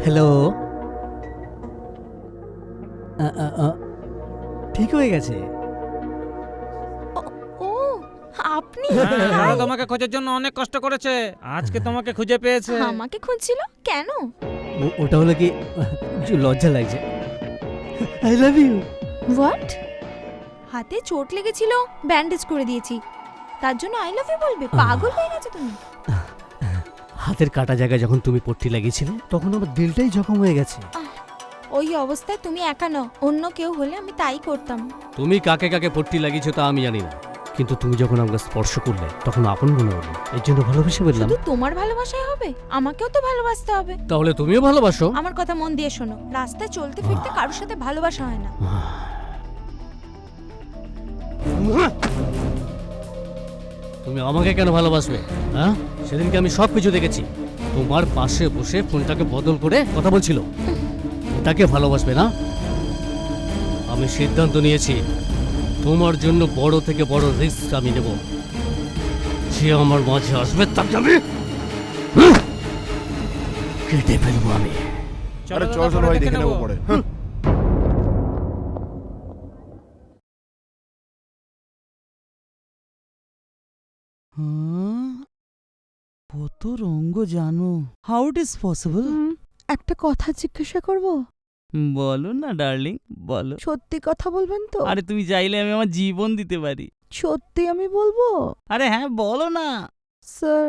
হ্যালো ঠিক হয়ে গেছে। ও আপনি ওরা তোমাকে খোঁজার জন্য অনেক কষ্ট করেছে, আজকে তোমাকে খুঁজে পেয়েছে। আমাকে খুঁজছিল কেন? ওটা হলো কি একটু লজ্জা লাগছে। I love you. হোয়াট? হাতে চোট লেগেছিল, ব্যান্ডেজ করে দিয়েছি, তার জন্য আই লাভ ইউ বলবে? পাগল হয়ে গেছে তুমি। হাতের কাটা জায়গায় যখন তুমি পট্টি লাগিয়েছিলে তখন আমার দিলটাই জখম হয়ে গেছে। ওই অবস্থায় তুমি একা নও, অন্য কেউ হলে আমি তাই করতাম। তুমি কাকে কাকে পট্টি লাগিয়েছো তা আমি জানি না, কিন্তু তুমি যখন আমাকে স্পর্শ করলে তখন আপন মনে হলো, এর জন্য ভালোবেসে বললাম। শুধু তোমার ভালোবাসাই হবে, আমাকেও তো ভালোবাসতে হবে। তাহলে তুমিও ভালোবাসো? আমার কথা মন দিয়ে শোনো, রাস্তায় চলতে ফিরতে কারোর সাথে ভালোবাসা হয় না। তুমি আমাকে কেন ভালোবাসবে? হ্যাঁ, সেদিনকে আমি সব কিছু দেখেছি। তোমার পাশে বসে ফোনটাকে বদল করে কথা বলছিল, ওটাকে ভালোবাসবে না? আমি সিদ্ধান্ত নিয়েছি, তোমার জন্য বড় থেকে বড় রিস্ক আমি নেব। যে আমার মাঝে আসবে তাকে আমি কেটে ফেলবো আমি। আরে চল চল ভাই, দেখে নেবো পরে। কত রঙ্গ জানো, হাউ ইট ইজ পসিবল? একটা কথা জিজ্ঞাসা করব? বলো না ডার্লিং, বলো। সত্যি কথা বলবেন তো? আরে তুমি চাইলে আমি আমার জীবন দিতে পারি। সত্যি আমি বলবো? আরে হ্যাঁ বলো না। স্যার,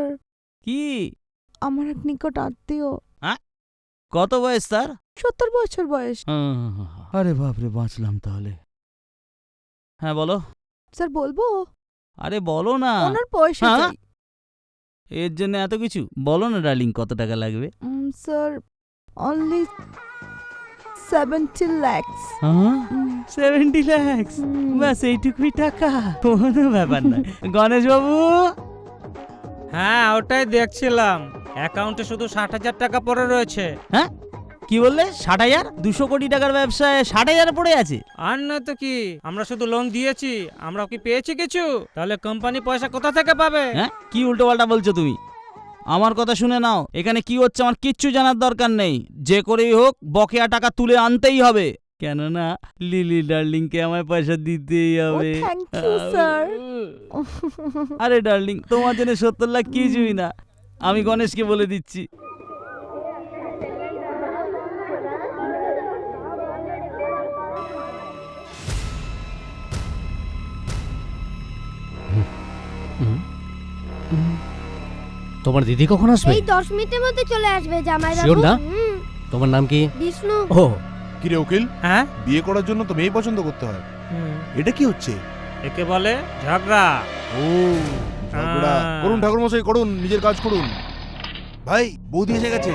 কি? আমার এক নিকট আত্মীয়। কত বয়স তার? 70 বছর বয়স। আরে বাপরে, বাঁচলাম তাহলে। হ্যাঁ বলো। স্যার বলবো? আরে বলো না। ওনার পয়সা চাই। এর জন্য এত কিছু? বলো না ডার্লিং, কত টাকা লাগবে? Sir only 70 lakhs। 70 lakhs? ব্যাস এইটুকুই টাকা? কোনো ব্যাপার না। গণেশ বাবু। হ্যাঁ ওটাই দেখছিলাম, অ্যাকাউন্টে শুধু 60,000 টাকা পড়ে রয়েছে। হ্যাঁ কি বললে? 60,000? 200 কোটি টাকার ব্যবসায় 60,000 পড়ে আছে? আর না তো কি, আমরা শুধু লোন দিয়েছি, আমরা কি পেয়েছি কিছু? তাহলে কোম্পানি পয়সা কোথা থেকে পাবে? হ্যাঁ কি উল্টো পাল্টা বলছো তুমি? আমার কথা শুনে নাও, এখানে কি হচ্ছে আমার কিচ্ছু জানার দরকার নেই। যে করেই হোক বকেয়া টাকা তুলে আনতেই হবে, কেননা লিলি ডার্লিংকে আমায় পয়সা দিতেই হবে। Thank you sir. আরে ডার্লিং, তোমার জন্য 70 লাখ কিছুই না, আমি গণেশকে বলে দিচ্ছি। তোমার দিদি কখন আসবে? এই 10 মিনিটের মধ্যে চলে আসবে জামাই বাবু। শিওর না? তোমার নাম কি? বিষ্ণু। ও কি রে উকিল? হ্যাঁ, বিয়ে করার জন্য তো মেয়ে পছন্দ করতে হয়। এটা কি হচ্ছে? একে বলে ঝগড়া। ও ঝগড়া করুন ঠাকুর মশাই, করুন, নিজের কাজ করুন। ভাই বৌদি এসে গেছে।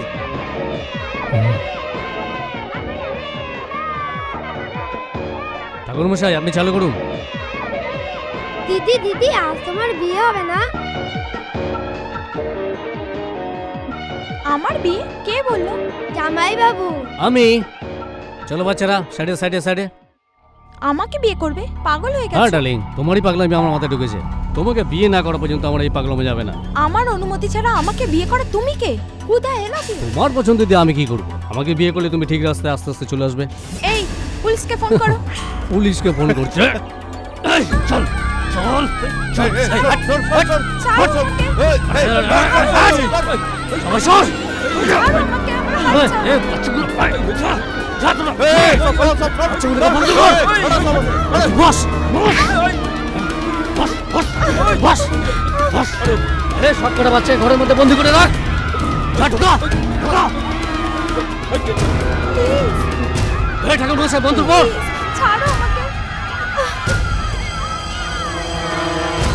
ঠাকুর মশাই আপনি চালু করুন। দিদি দিদি, আজ তোমার বিয়ে হবে না? আমার বিয়ে? কে বললো? জামাই বাবু। আমি। চলো বাচ্চারা, সাইডে সাইডে সাইডে। আমাকে বিয়ে করবে? পাগল হয়ে হ্যাঁ গেছে? ডার্লিং, তোমারই পাগলামি আমার মাথায় ঢুকেছে। তোমাকে বিয়ে না করা পর্যন্ত আমার এই পাগলামি যাবে না। আমার অনুমতি ছাড়া আমাকে বিয়ে করে তুমি কে? হুদা এলা কি? তোমার পছন্দ দিয়ে আমি কি করব? আমাকে বিয়ে করলে তুমি ঠিক রাস্তায় আস্তে আস্তে চলে আসবে। এই পুলিশকে ফোন করো। পুলিশকে ফোন করছে? এই চল চল চল, বাচ্চা ঘরের মধ্যে বন্দি করে রাখ। ঠাকুর মশাই বন্ধু বল। ছাড়ো আমাকে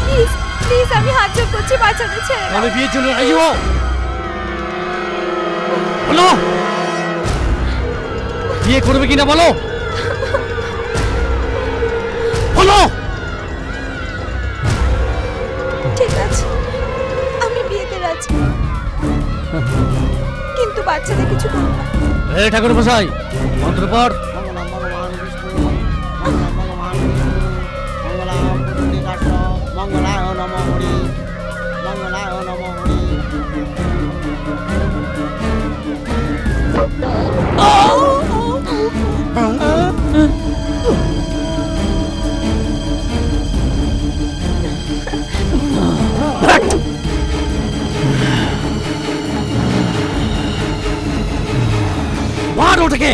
প্লিজ প্লিজ, আমি হাত জোড় করছি, বাঁচাতে ছেড়ে দাও। আমি বিয়ের জন্য রাজি হও। বলো বিয়ে করবে কিনা বলো বলো। ঠিক আছে, আমি বিয়েতে রাজি, কিন্তু বাচ্চাদের কিছু করবো না। ঠাকুর মশাই মন্ত্র পড়। মঙ্গলায় নম হরি, মঙ্গলায় নম হরি। মার ওটাকে।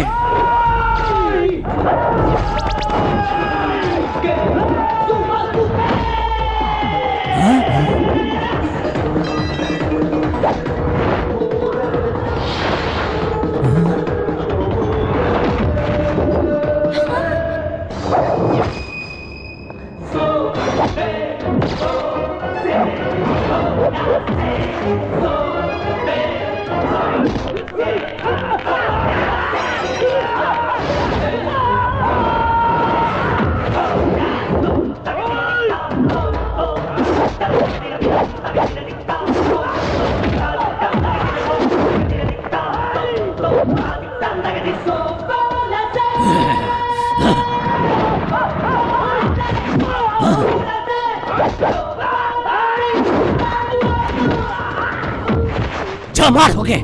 মার ওকে।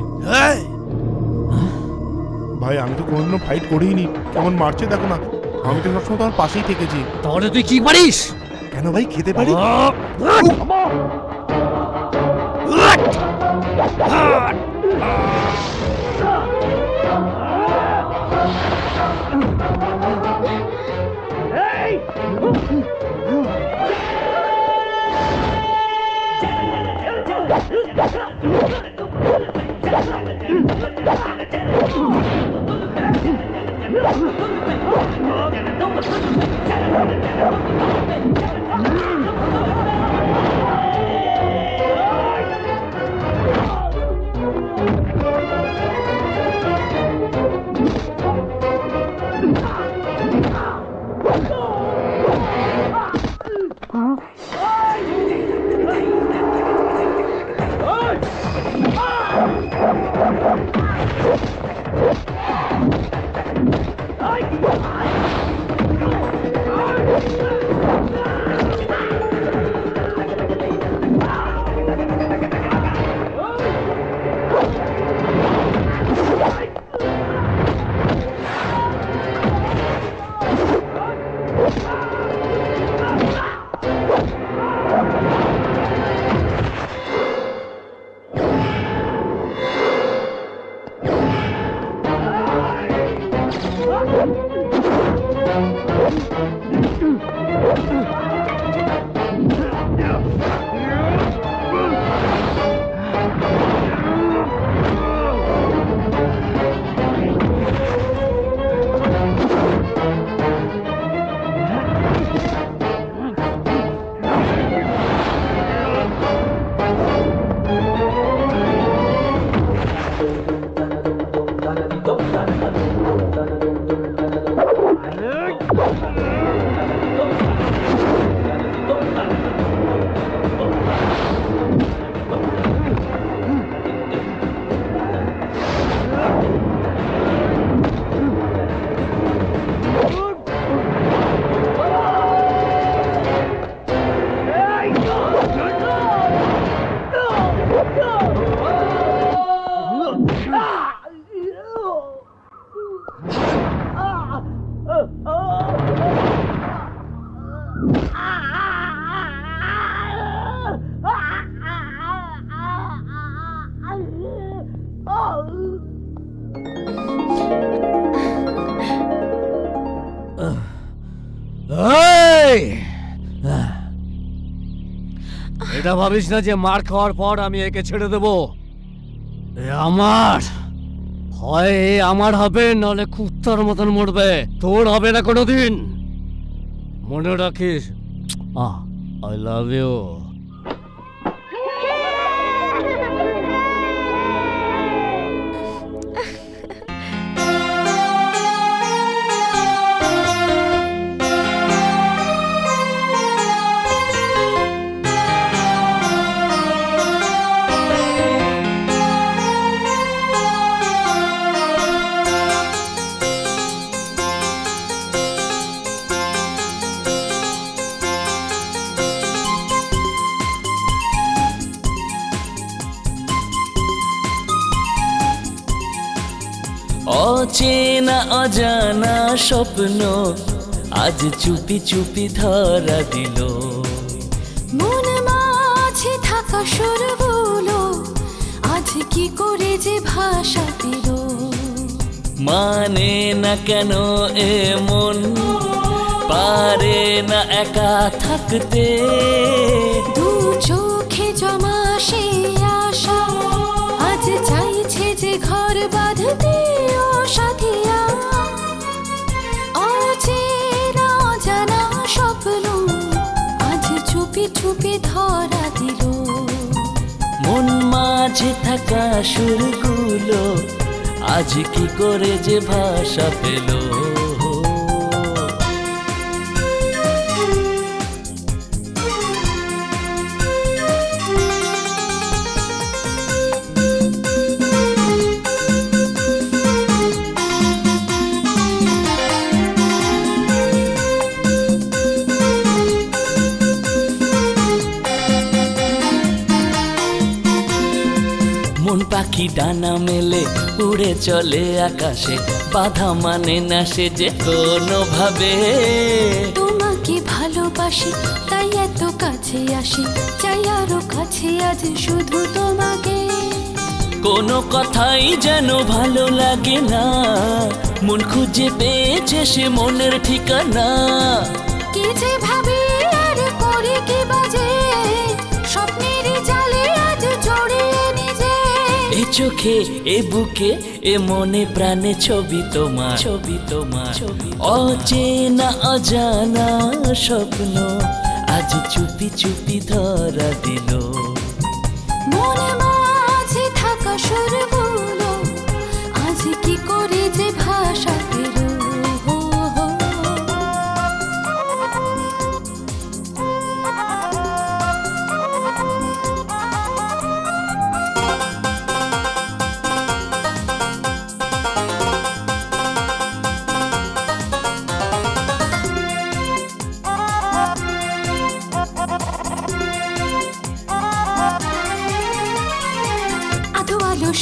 ভাই আমি তো কোনোদিনও ফাইট করিনি, কেমন মারছে দেখো না। আমি তো সবসময় তোমার পাশেই থেকেছি। তাহলে তুই কি পারিস? কেন ভাই খেতে পারি? এটা ভাবিস না যে মার খাওয়ার পর আমি একে ছেড়ে দেব। এ আমার হয়, এ আমার হবে, নাহলে কুত্তার মতন মরবে। তোর হবে না কোনোদিন, মনে রাখিস। I love you. অচেনা অজানা স্বপ্ন আজ চুপি চুপি ধরা দিল। মন মাঝে থাকা সুরগুলো আজ কি করে যে ভাষা পেল। মানে না কেন এমন, পারে না একা থাকতে। দু চোখে জমা সে আশা আজ চাইছে যে ঘর বাঁধতে ও সাথিয়া। অচেনা অজানা স্বপ্ন আজ চুপি চুপি ধরা দিল। মন মাঝে থাকা সুরগুলো আজ কি করে যে ভাষা পেল। মন পাখি ডানা মেলে উড়ে চলে আকাশে, বাধা মানে না সে যে কোনোভাবে। তোমাকে ভালোবাসি তাই এত কাছে আসি, চাই আরো কাছে আজ শুধু তোমাকে। কোনো কথাই যেন ভালো লাগে না, মন খুঁজে পেয়েছে সে মনের ঠিকানা। কি যে ভাবি আর করি কি বাজে, স্বপ্নের জালে আজ জড়িয়ে নিজে। এ চোখে এ বুকে এ মনে প্রাণে ছবি তোমার, ছবি তোমার। অচেনা অজানা স্বপ্ন আজ চুপি চুপি ধরা দিল। মনে মাঝে থাকা সুরগুলো আজ কি করে যে ভাষা পেল।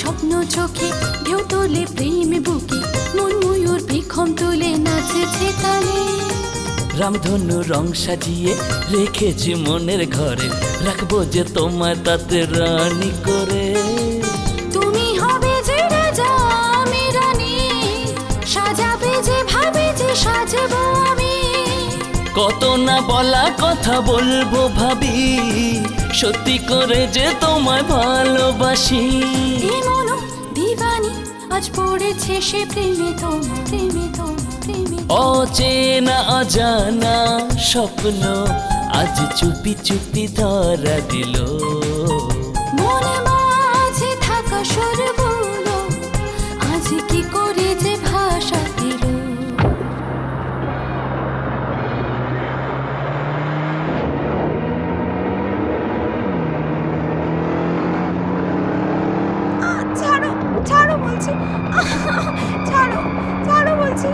স্বপ্ন চোখে ঢেউ তোলে প্রেম বুকে, মন ময়ূর পেখম তুলে নাচছে তালে। রামধনু রং সাজিয়ে রেখেছি মনের ঘরে, রাখবো যে তোমায় তাতে রানী করে। তুমি হবে যে রাজা আমি রানী, সাজাবে যে ভাবে যে সাজবো আমি। কত না বলা কথা বলবো ভাবি, সত্যি করে যে তোমায় ভালোবাসি। মন দিবানি আজ পড়েছে সে প্রেমে তোমার, প্রেমে তোমার, প্রেমে। অচেনা অজানা স্বপ্ন আজ চুপি চুপি ধরা দিল। মনে মাঝে থাকা সুরগুলো আজ কি করে যে ভাষা পেল। ছাড়ো ছাড়ো বলছি, ছাড়ো ছাড়ো বলছি।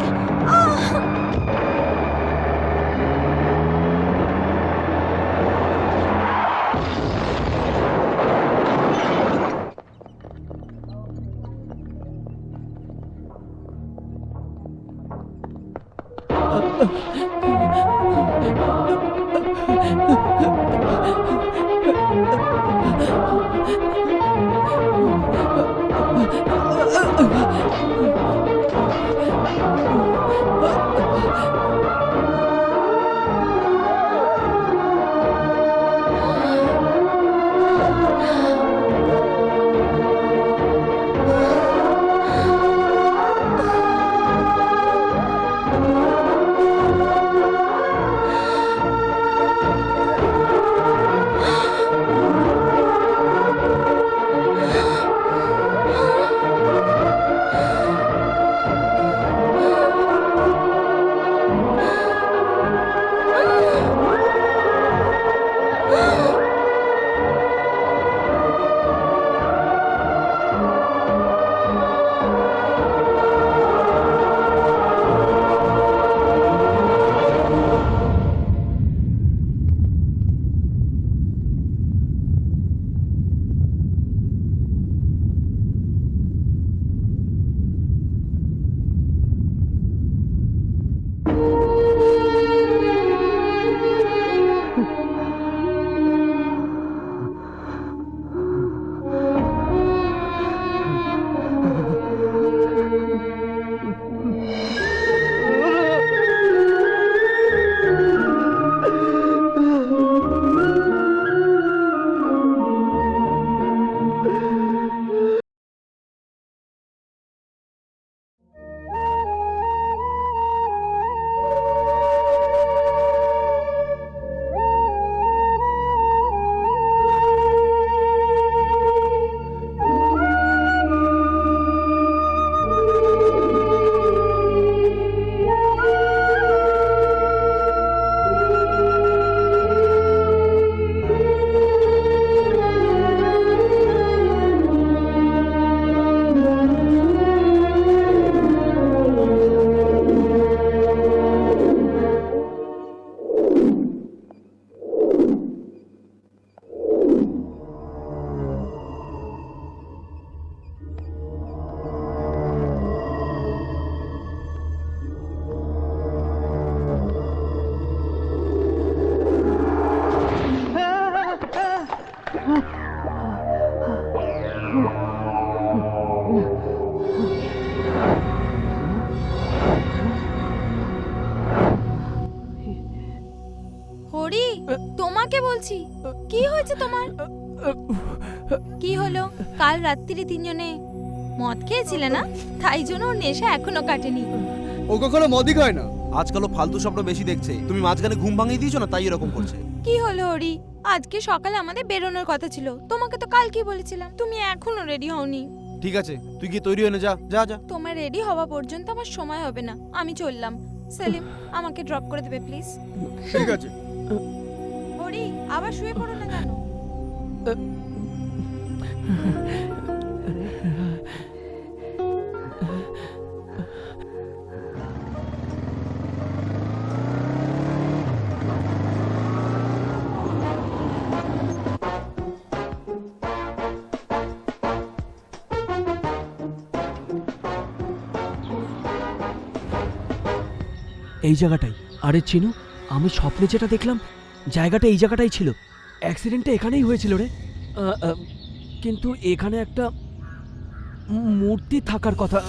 তোমাকে বলছি, কি হয়েছে তোমার? কি হলো? কাল রাত্রি তিনজনে মদ খেয়েছিলে না? তাই জন্য ওর নেশা এখনো কাটেনি। ও কখনো মদই খায় না। আজকালও ফালতু স্বপ্ন বেশি দেখছে। তুমি মাঝখানে ঘুম ভাঙিয়ে দিয়েছো না, তাই এরকম করছে। কি হলো হরি? আজকে সকালে আমাদের বেরোনোর কথা ছিল, তোমাকে তো কালকেই বলেছিলাম, তুমি এখনো রেডি হওনি। ঠিক আছে, তুই গিয়ে তৈরি হয়ে নে, যা যা যা। তোমার রেডি হওয়া পর্যন্ত আমার সময় হবে না, আমি চললাম। সেলিম, আমাকে ড্রপ করে দেবে প্লিজ? ঠিক আছে। হরি, আবার শুয়ে পড়ো না কেন? এই জায়গাটাই। আরে চিনু, আমি স্বপ্নে যেটা দেখলাম জায়গাটা এই জায়গাটাই ছিল। অ্যাক্সিডেন্টটা এখানেই হয়েছিল রে। কিন্তু এখানে একটা মূর্তি থাকার কথা।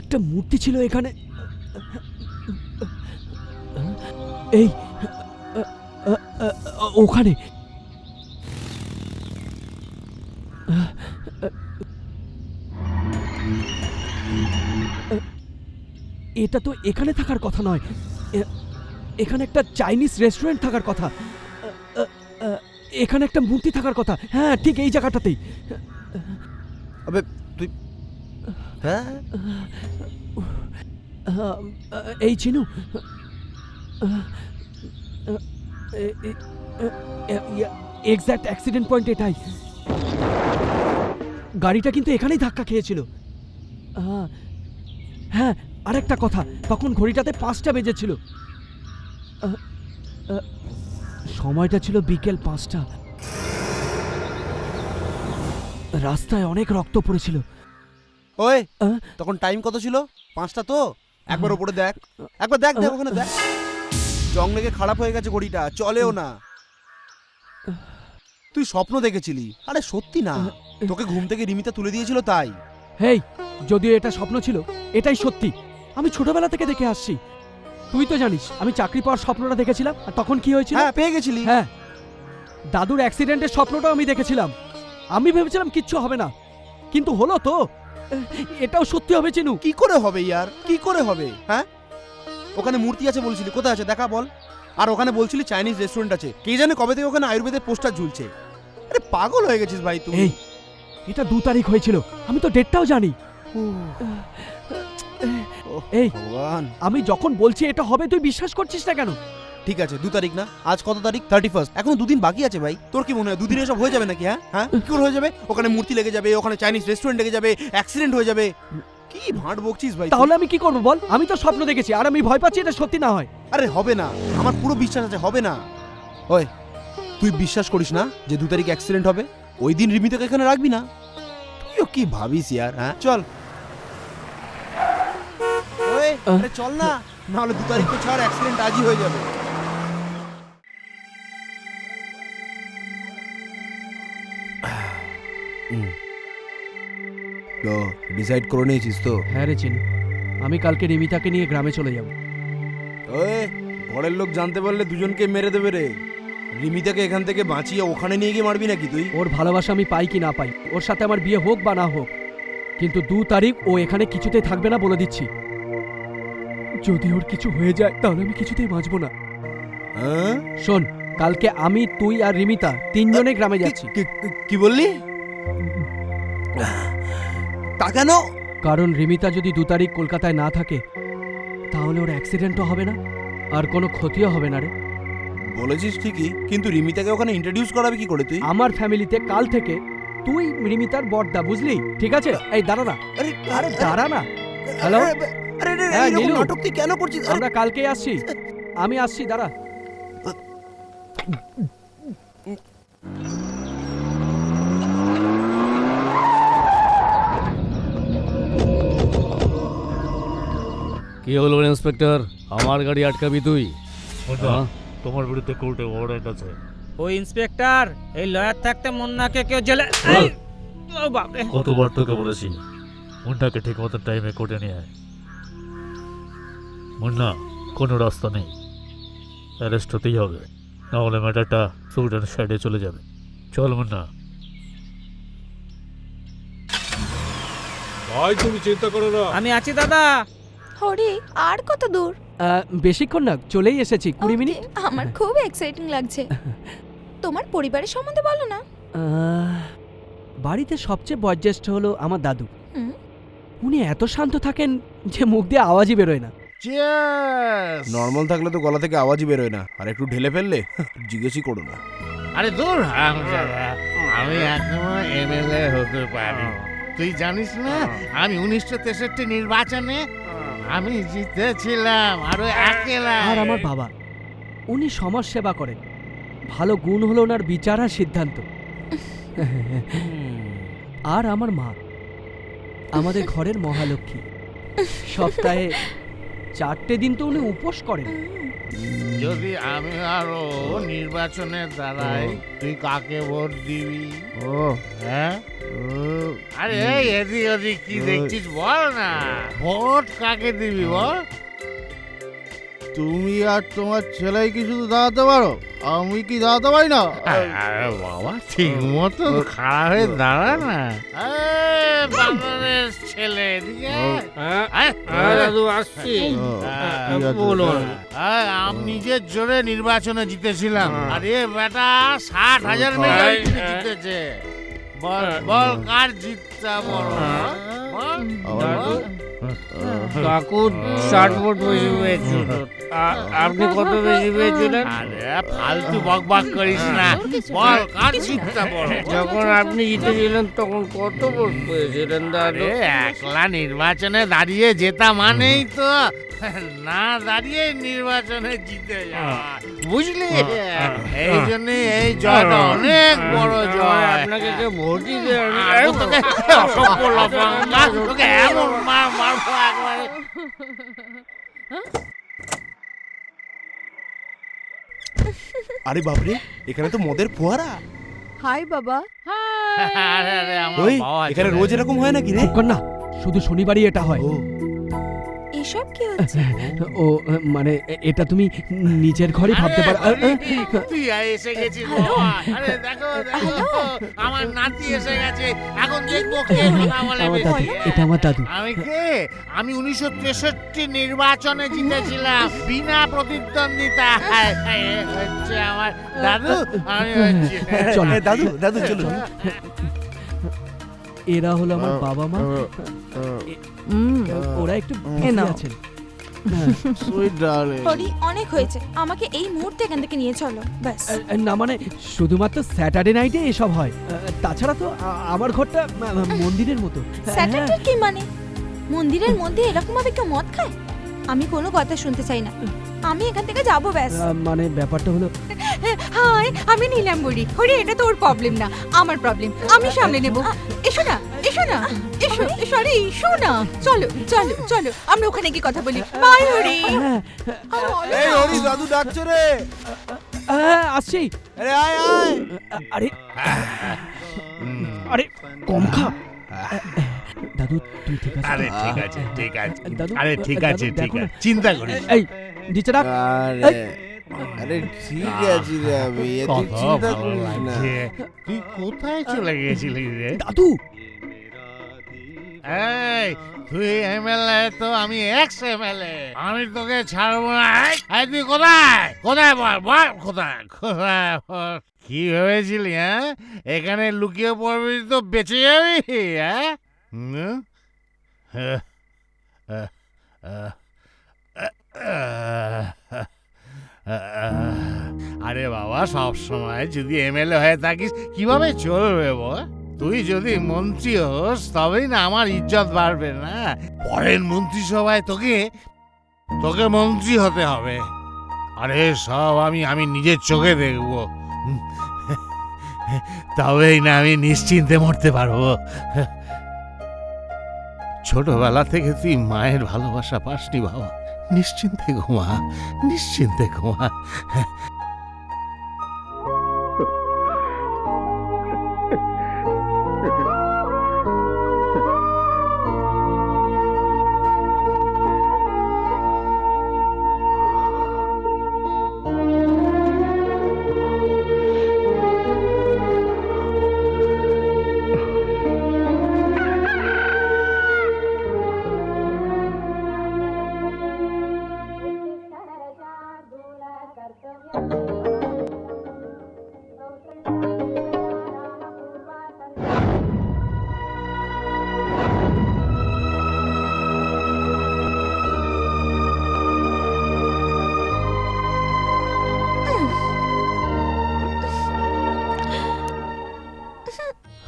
একটা মূর্তি ছিল এখানে। এই ওখানে। এটা তো এখানে থাকার কথা নয়, এখানে একটা চাইনিজ রেস্টুরেন্ট থাকার কথা, এখানে একটা মূর্তি থাকার কথা। হ্যাঁ, ঠিক এই জায়গাটাতেই। আবে তুই, হ্যাঁ এই চিনু, এক্স্যাক্ট অ্যাক্সিডেন্ট পয়েন্ট এটাই। গাড়িটা কিন্তু এখানেই ধাক্কা খেয়েছিল। হ্যাঁ, আরেকটা কথা, তখন ঘড়িটাতে 5টা বেজেছিল। সময়টা ছিল বিকেল 5টা। রাস্তায় অনেক রক্ত পড়েছিল। ওই তখন টাইম কত ছিল? 5টা তো? একবার উপরে দেখ, একবার দেখ, দেখ ওখানে দেখ। জং লেগে খারাপ হয়ে গেছে ঘড়িটা, চলেও না। তুই স্বপ্ন দেখেছিলি? আরে সত্যি না, তোকে ঘুম থেকে রিমিতা তুলে দিয়েছিল তাই। হেই, যদিও এটা স্বপ্ন ছিল, এটাই সত্যি। আমি ছোটবেলা থেকে দেখে আসছি। তুই তো জানিস আমি চাকরি পাওয়ার স্বপ্নটা দেখেছিলাম, আর তখন কি হয়েছিল? হ্যাঁ, পেয়ে গেছিলি। হ্যাঁ, দাদুর অ্যাক্সিডেন্টের স্বপ্নটাও আমি দেখেছিলাম। আমি ভেবেছিলাম কিচ্ছু হবে না, কিন্তু হলো তো। এটাও সত্যি হবে চিনু। কি করে হবে ইয়ার, কি করে হবে? হ্যাঁ, ওখানে মূর্তি আছে বলছিলি, কোথায় আছে দেখা বল। আর ওখানে বলছিলি চাইনিজ রেস্টুরেন্ট আছে, কে জানে কবে থেকে ওখানে আয়ুর্বেদের পোস্টার ঝুলছে। আরে পাগল হয়ে গেছিস ভাই তুই। এই, এটা 2 তারিখ হয়েছিল, আমি তো ডেটটাও জানি। এই ভগবান, আমি যখন বলছি এটা হবে তুই বিশ্বাস করছিস না কেন? ঠিক আছে 2 তারিখ না, আজ কত তারিখ? 31। এখনো 2 দিন বাকি আছে ভাই। তোর কি মনে হয় 2 দিনে সব হয়ে যাবে নাকি? হ্যাঁ হ্যাঁ, কি করে হয়ে যাবে? ওখানে মূর্তি লেগে যাবে, ওখানে চাইনিজ রেস্টুরেন্ট লেগে যাবে, অ্যাক্সিডেন্ট হয়ে যাবে। কি ভাঁড় বকছিস ভাই? তাহলে আমি কি করবো বল? আমি তো স্বপ্ন দেখেছি, আর আমি ভয় পাচ্ছি এটা সত্যি না হয়। আরে হবে না, আমার পুরো বিশ্বাস আছে হবে না। ওই তুই বিশ্বাস করিস না যে 2 তারিখ অ্যাক্সিডেন্ট হবে? ওই দিন রিমিতাকে এখানে রাখবি না? তুইও কি ভাবিস ইয়ার? হ্যাঁ চল, ওই আরে চল না, না হলে 2 তারিখ তো ছাড়, অ্যাক্সিডেন্ট আজই হয়ে যাবে। তো ডিসাইড করে নিয়েছিস তো? হ্যাঁ রে চিনু, আমি কালকে রিমিতাকে নিয়ে গ্রামে চলে যাব। ওই ঘরের লোক জানতে পারলে দুজনকে মেরে দেবে রে। রিমিতাকে এখান থেকে বাঁচিয়ে ওখানে নিয়ে গিয়ে মারবি নাকি তুই? ওর ভালোবাসা আমি পাই কি না পাই, ওর সাথে আমার বিয়ে হোক বা না হোক, কিন্তু 2 তারিখ ও এখানে কিছুতেই থাকবে না বলে দিচ্ছি। যদি ওর কিছু হয়ে যায় তাহলে আমি কিছুতেই বাঁচবো না। শোন, কালকে আমি, তুই আর রিমিতা 3 জনে গ্রামে যাচ্ছি। কি বললি? তা কেন? কারণ রিমিতা যদি 2 তারিখ কলকাতায় না থাকে তাহলে ওর অ্যাক্সিডেন্টও হবে না, আর কোনো ক্ষতিও হবে না রে। বলেছিস ঠিকই, কিন্তু রিমিতাকে ওখানে ইন্ট্রোডিউস করাবে কি করে তুই? আমার ফ্যামিলিতে কাল থেকে তুই রিমিতার বড়দা, বুঝলি? ঠিক আছে, এই দাঁড়া না, আরে দাঁড়া না। হ্যালো, হ্যাঁ নীলু, নাটক তুই কেন করছিস? আমরা কালকেই আসছি, আমি আসছি, দাঁড়া। কি হলো ইন্সপেক্টর, আমার গাড়ি আটকাবি তুই? তোমার বিরুদ্ধে কোর্টে ওয়ারেন্ট আছে। ওই ইন্সপেক্টর, এই লয়ার থাকতে মুন্নাকে কেউ জেলে। ও বাপ রে, কতবার তোকে বলেছি মুন্নাকে ঠিক মতো টাইমে কোর্টে নিয়ে আয়। মুন্না, কোনো রাস্তা নেই, অ্যারেস্ট হতেই হবে, নাহলে ম্যাটারটা সুইডেন সাইডে চলে যাবে। চল মুন্না। ভাই তুমি চিন্তা করো না, আমি আছি দাদা। হরি আর কত দূর? বেশিক্ষণ না, চলেই এসেছি, 20 মিনিট। আমার খুব এক্সাইটিং লাগছে। তোমার পরিবারের সম্বন্ধে বলো না। বাড়িতে সবচেয়ে বয়োজ্যেষ্ঠ হলো আমার দাদু। উনি এত শান্ত থাকেন যে মুখ দিয়ে আওয়াজই বেরোয় না। নর্মাল থাকলে তো গলা থেকে আওয়াজই বেরোয় না, আর একটু ঢেলে ফেললে জিজ্ঞেসই করো না। আরে দূর আমি এখনো এমএলএ হতে পারি। তুই জানিস না আমি 1963 নির্বাচনে আমি জিতেছিলাম, আরো একেলা। আর আমার বাবা, উনি সমাজ সেবা করেন। ভালো গুণ হলো ওনার বিচার আর সিদ্ধান্ত। আর আমার মা আমাদের ঘরের মহালক্ষ্মী। সপ্তাহে 4টে দিন তো উনি উপোস করেন। যদি আমি আরো নির্বাচনে দাঁড়াই, তুই কাকে ভোট দিবি? হ্যাঁ, আরে এদিক ওদিক কি দেখছিস বল না, ভোট কাকে দিবি বল? তুমি আর তোমার ছেলেই কি শুধু দাঁড়াতে পারো? আমি কি দাঁড়াতে পারি না? আরে বাবা, ঠিক মতো খাড়া হয়ে দাঁড়া না। বাংলাদেশ ছেলে দাদু আসছি। আমি নিজের জোরে নির্বাচনে জিতেছিলাম। আরে বেটা 60,000 মেজরিটি জিতেছে। বল বল কার জিতটা বড়? কাকু 60 ভোট বেশি পেয়েছিল। আপনি কত বেশি পেয়েছিলেন? আরে ফালতু বকবক করিস না, বল কার জিতটা বড়? যখন আপনি জিতেছিলেন তখন কত ভোট পেয়েছিলেন দাদু? একলা নির্বাচনে দাঁড়িয়ে জেতা মানেই তো না দাঁড়িয়ে নির্বাচনে জিতে যাওয়া, বুঝলি? এই জন্য এই জয়টা অনেক বড় জয়। আপনাকে কেউ ভোটই দেয়নি। তোকে অসভ্য লফঙ্গা, তোকে এমন মারবো একবারে। আরে বাপরে, এখানে তো মদের ফোয়ারা। হাই বাবা। আরে আরে আমার ওই বাবা এখানে রোজ এরকম হয় নাকি রে? না, শুধু শনিবারই এটা হয়। এসব কি হচ্ছে? ও মানে এটা তুমি নিজের ঘরে ভাবতে পারো। তুই এসে গেছিস বাবা। আরে দেখো দেখো আমার নাতি এসে গেছে, এখন দেখবো কে কথা বলে আমার দাদু, বেশি। এটা আমার দাদু। আমি কে? আমি 1963 নির্বাচনে জিতেছিলাম বিনা প্রতিদ্বন্দ্বিতা। হচ্ছে আমার দাদু, আমি হচ্ছে চলো দাদু, দাদু চলো। এরা হলো আমার বাবা মা। ওরা একটু বিজি আছেন। হরি অনেক হয়েছে, আমাকে এই মুহূর্তে এখান থেকে নিয়ে চলো ব্যাস। না মানে শুধুমাত্র স্যাটারডে নাইটে এসব হয়, তাছাড়া তো আমার ঘরটা মন্দিরের মতো। স্যাটারডে কি মানে? মন্দিরের মধ্যে এরকম ভাবে কেউ মদ খায়? আমি কোনো কথা শুনতে চাই না, আমি এখান থেকে যাবো ব্যাস। মানে ব্যাপারটা হলো, হাই আমি নিলাম বুড়ি। হরি এটা তোর প্রবলেম না, আমার প্রবলেম, আমি সামলে নেব। এসো না এসো না এসো এসো, আরে এসো না, চলো চলো চলো আমরা ওখানে গিয়ে কথা বলি। বাই হরি। এই হরি, দাদু ডাকছে রে। আসছি। আরে আয় আয়। আরে আরে কম খা। দাদু তুই ঠিক আছে? আরে ঠিক আছে ঠিক আছে, দাদু, আরে ঠিক আছে দাদু, ঠিক দেখো না। আছে, চিন্তা করিস না। এই নিচে রাখ। আরে ঠিক আছে রে, আমি এত চিন্তা করিস না। তুই কোথায় চলে গেছিলি রে দাদু? এই তুই এমএলএ তো আমি এক্স এমএলএ, আমি তোকে ছাড়বো না। এই তুই কোথায় কোথায় বল বল কোথায় কোথায় বল। কি ভেবেছিলি হ্যাঁ? এখানে লুকিয়ে পড়বি তো বেঁচে যাবি? হ্যাঁ আরে বাবা, সব সময় যদি এমএলএ হয়ে থাকিস কিভাবে চলবে বল? তুই যদি মন্ত্রী হোস তবেই না আমার ইজ্জত বাড়বে না। পরের মন্ত্রিসভায় তোকে তোকে মন্ত্রী হতে হবে। আরে সব আমি নিজের চোখে দেখবো, তবেই না আমি নিশ্চিন্তে মরতে পারবো। ছোটবেলা থেকে তুই মায়ের ভালোবাসা পাসনি বাবা, নিশ্চিন্তে ঘুমা, নিশ্চিন্তে ঘুমা।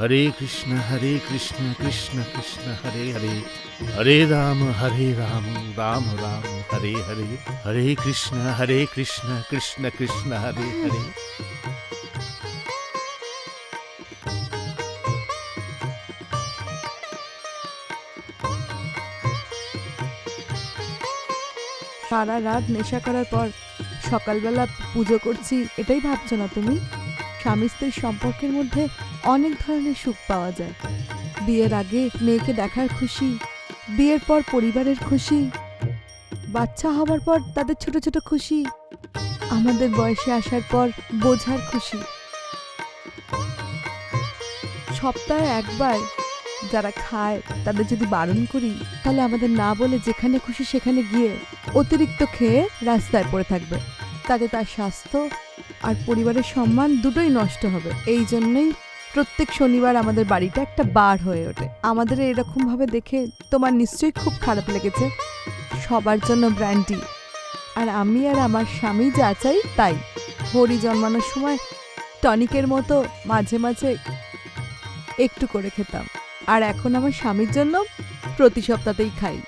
হরে কৃষ্ণ কৃষ্ণ কৃষ্ণ হরে হরে, হরে রাম রাম রাম হরে হরে, হরে কৃষ্ণ কৃষ্ণ কৃষ্ণ হরে হরে। সারা রাত নেশা করার পর সকালবেলা পুজো করছি, এটাই ভাবছো না তুমি? স্বামী স্ত্রীর সম্পর্কের মধ্যে অনেক ধরনের সুখ পাওয়া যায়। বিয়ের আগে মেয়েকে দেখার খুশি, বিয়ের পর পরিবারের খুশি, বাচ্চা হবার পর তাদের ছোট ছোট খুশি, আমাদের বয়সে আসার পর বোঝার খুশি। সপ্তাহে একবার যারা খায় তাদের যদি বারণ করি, তাহলে আমাদের না বলে যেখানে খুশি সেখানে গিয়ে অতিরিক্ত খেয়ে রাস্তায় পড়ে থাকবে। তাতে তার স্বাস্থ্য আর পরিবারের সম্মান দুটোই নষ্ট হবে। এই জন্যই প্রত্যেক শনিবার আমাদের বাড়িটা একটা বার হয়ে ওঠে। আমাদের এরকমভাবে দেখে তোমার নিশ্চয়ই খুব খারাপ লেগেছে। সবার জন্য ব্র্যান্ডি, আর আমি আর আমার স্বামী যা চাই তাই। হরি জন্মানোর সময় টনিকের মতো মাঝে মাঝে একটু করে খেতাম, আর এখন আমার স্বামীর জন্য প্রতি সপ্তাহতেই খাই।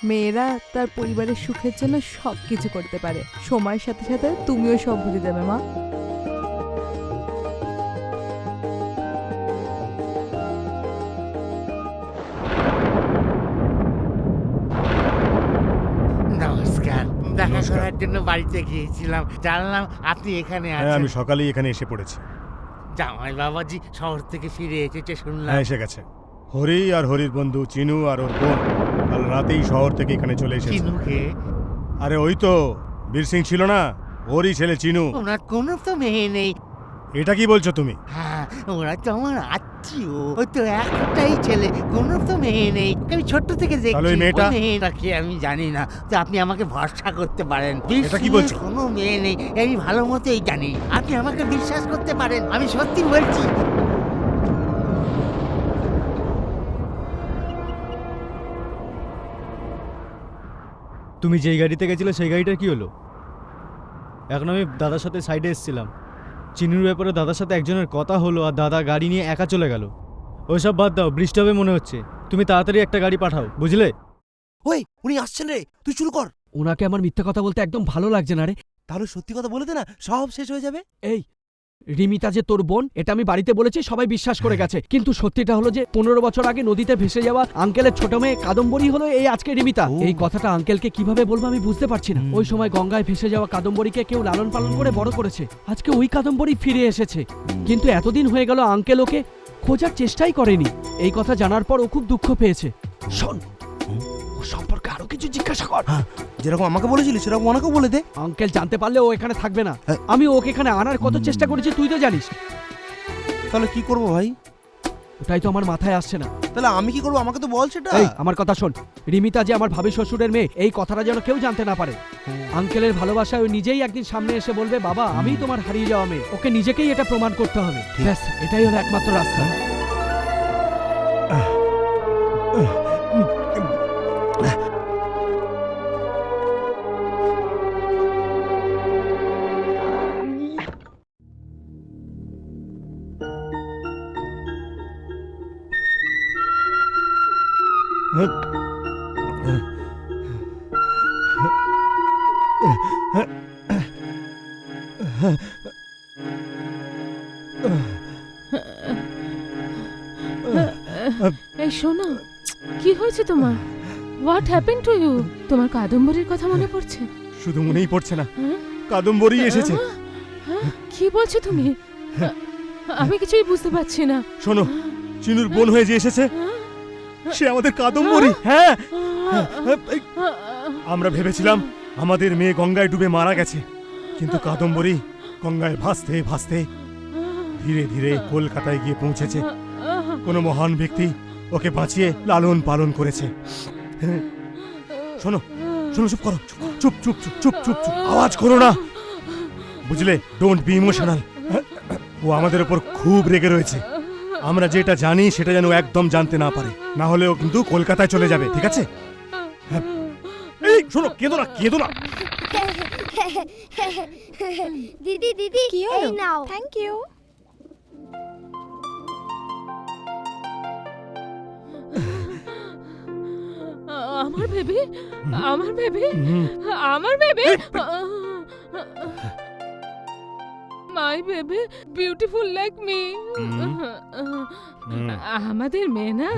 মেয়েরা তার পরিবারের সুখের জন্য সব কিছু করতে পারে। সময়ের সাথে সাথে তুমিও সব বুঝে যাবে মা। নমস্কার, দেখা করার জন্য বাড়িতে গিয়েছিলাম, জানলাম আপনি এখানে হ্যাঁ, আছেন। আমি সকালেই এখানে এসে পড়েছি। জামাই বাবাজি শহর থেকে ফিরে এসেছে শুনলাম। হ্যাঁ, এসে গেছে। হরি আর হরির বন্ধু চিনু আর ওর বোন কাল রাতেই শহর থেকে এখানে চলে এসেছে। চিনুকে? আরে ওই তো বীর সিং ছিল না, ওরই ছেলে চিনু। ওনার কোনো তো মেয়ে নেই। এটা কি বলছো তুমি? হ্যাঁ, ওরা তো আমার আত্মীয়। ও তো একটাই ছেলে, কোনো তো মেয়ে নেই। আমি ছোট্ট থেকে দেখছি। তাহলে ওই মেয়েটা? ওই মেয়েটাকে আমি জানি না, তো আপনি আমাকে ভরসা করতে পারেন। এটা কি বলছো? কোনো মেয়ে নেই, আমি ভালো মতোই জানি। আপনি আমাকে বিশ্বাস করতে পারেন, আমি সত্যি বলছি। তুমি যেই গাড়িতে গেছিলে সেই গাড়িটার কি হলো? এখন আমি দাদার সাথে সাইডে এসেছিলাম, চিনুর ব্যাপারে দাদার সাথে একজনের কথা হলো, আর দাদা গাড়ি নিয়ে একা চলে গেল। ওইসব বাদ দাও, বৃষ্টি হবে মনে হচ্ছে। তুমি তাড়াতাড়ি একটা গাড়ি পাঠাও, বুঝলে? ওই উনি আসছেন রে, তুই শুরু কর। ওনাকে আমার মিথ্যা কথা বলতে একদম ভালো লাগছে না রে। তাহলে সত্যি কথা বলে দে না, সব শেষ হয়ে যাবে। এই রিমিতা যে তোর বোন, এটা আমি বাড়িতে বলেছি, সবাই বিশ্বাস করে গেছে। কিন্তু সত্যিটা হলো যে 15 বছর আগে নদীতে ভেসে যাওয়া আঙ্কেলের ছোট মেয়ে কাদম্বরী হলো এই আজকে রিমিতা। এই কথাটা আঙ্কেলকে কিভাবে বলবো আমি বুঝতে পারছি না। ওই সময় গঙ্গায় ভেসে যাওয়া কাদম্বরীকে কেউ লালন পালন করে বড় করেছে। আজকে ওই কাদম্বরী ফিরে এসেছে, কিন্তু এতদিন হয়ে গেল আঙ্কেল ওকে খোঁজার চেষ্টাই করেনি। এই কথা জানার পর ও খুব দুঃখ পেয়েছে। শোন, ও সম্পর্কে আরো কিছু জিজ্ঞাসা কর। যেরকম আমাকে বলেছিলি সেরকম ওনাকেও বলে দে। আঙ্কেল জানতে পারলে ও এখানে থাকবে না। আমি ওকে এখানে আনার কত চেষ্টা করেছি তুই তো জানিস। তাহলে কি করবো ভাই? ওটাই তো আমার মাথায় আসছে না। তাহলে আমি কি করবো, আমাকে তো বল সেটা। এই আমার কথা শোন, রিমিতা যে আমার ভাবি শ্বশুরের মেয়ে, এই কথাটা যেন কেউ জানতে না পারে। আঙ্কেলের ভালোবাসায় ও নিজেই একদিন সামনে এসে বলবে, বাবা আমি তোমার হারিয়ে যাওয়া মেয়ে। ওকে নিজেকেই এটা প্রমাণ করতে হবে। ব্যাস, এটাই হলো একমাত্র রাস্তা। এই শোনো, কি হয়েছে তোমার? What happen to you? তোমার কাদম্বরীর কথা মনে পড়ছে? শুধু মনেই পড়ছে না, কাদম্বরী এসেছে। কি বলছো তুমি? আমি কিছুই বুঝতে পারছি না। শোনো, চিনুর বোন হয়ে যে এসেছে সে আমাদের কাদম্বরী। হ্যাঁ, আমরা ভেবেছিলাম আমাদের মেয়ে গঙ্গায় ডুবে মারা গেছে, কিন্তু কাদম্বরী গঙ্গায় ভাসতে ভাসতে ধীরে ধীরে কলকাতায় গিয়ে পৌঁছেছে। কোনো মহান ব্যক্তি ওকে বাঁচিয়ে লালন পালন করেছে। শোনো শোনো, চুপ করো, চুপ চুপ চুপ চুপ চুপ চুপ, আওয়াজ করো না, বুঝলে? Don't be emotional. ও আমাদের উপর খুব রেগে রয়েছে। আমরা যেটা জানি সেটা যেন একদম জানতে না পারে, না হলে ও কিন্তু কলকাতায় চলে যাবে, ঠিক আছে? এই শোনো, কেঁদো না, কেঁদো না। দিদি দিদি, কি এই হলো? নাও। Thank you. আমার বেবি, আমার বেবি, আমার baby, my baby beautiful like me. আমাদের মেয়ে না।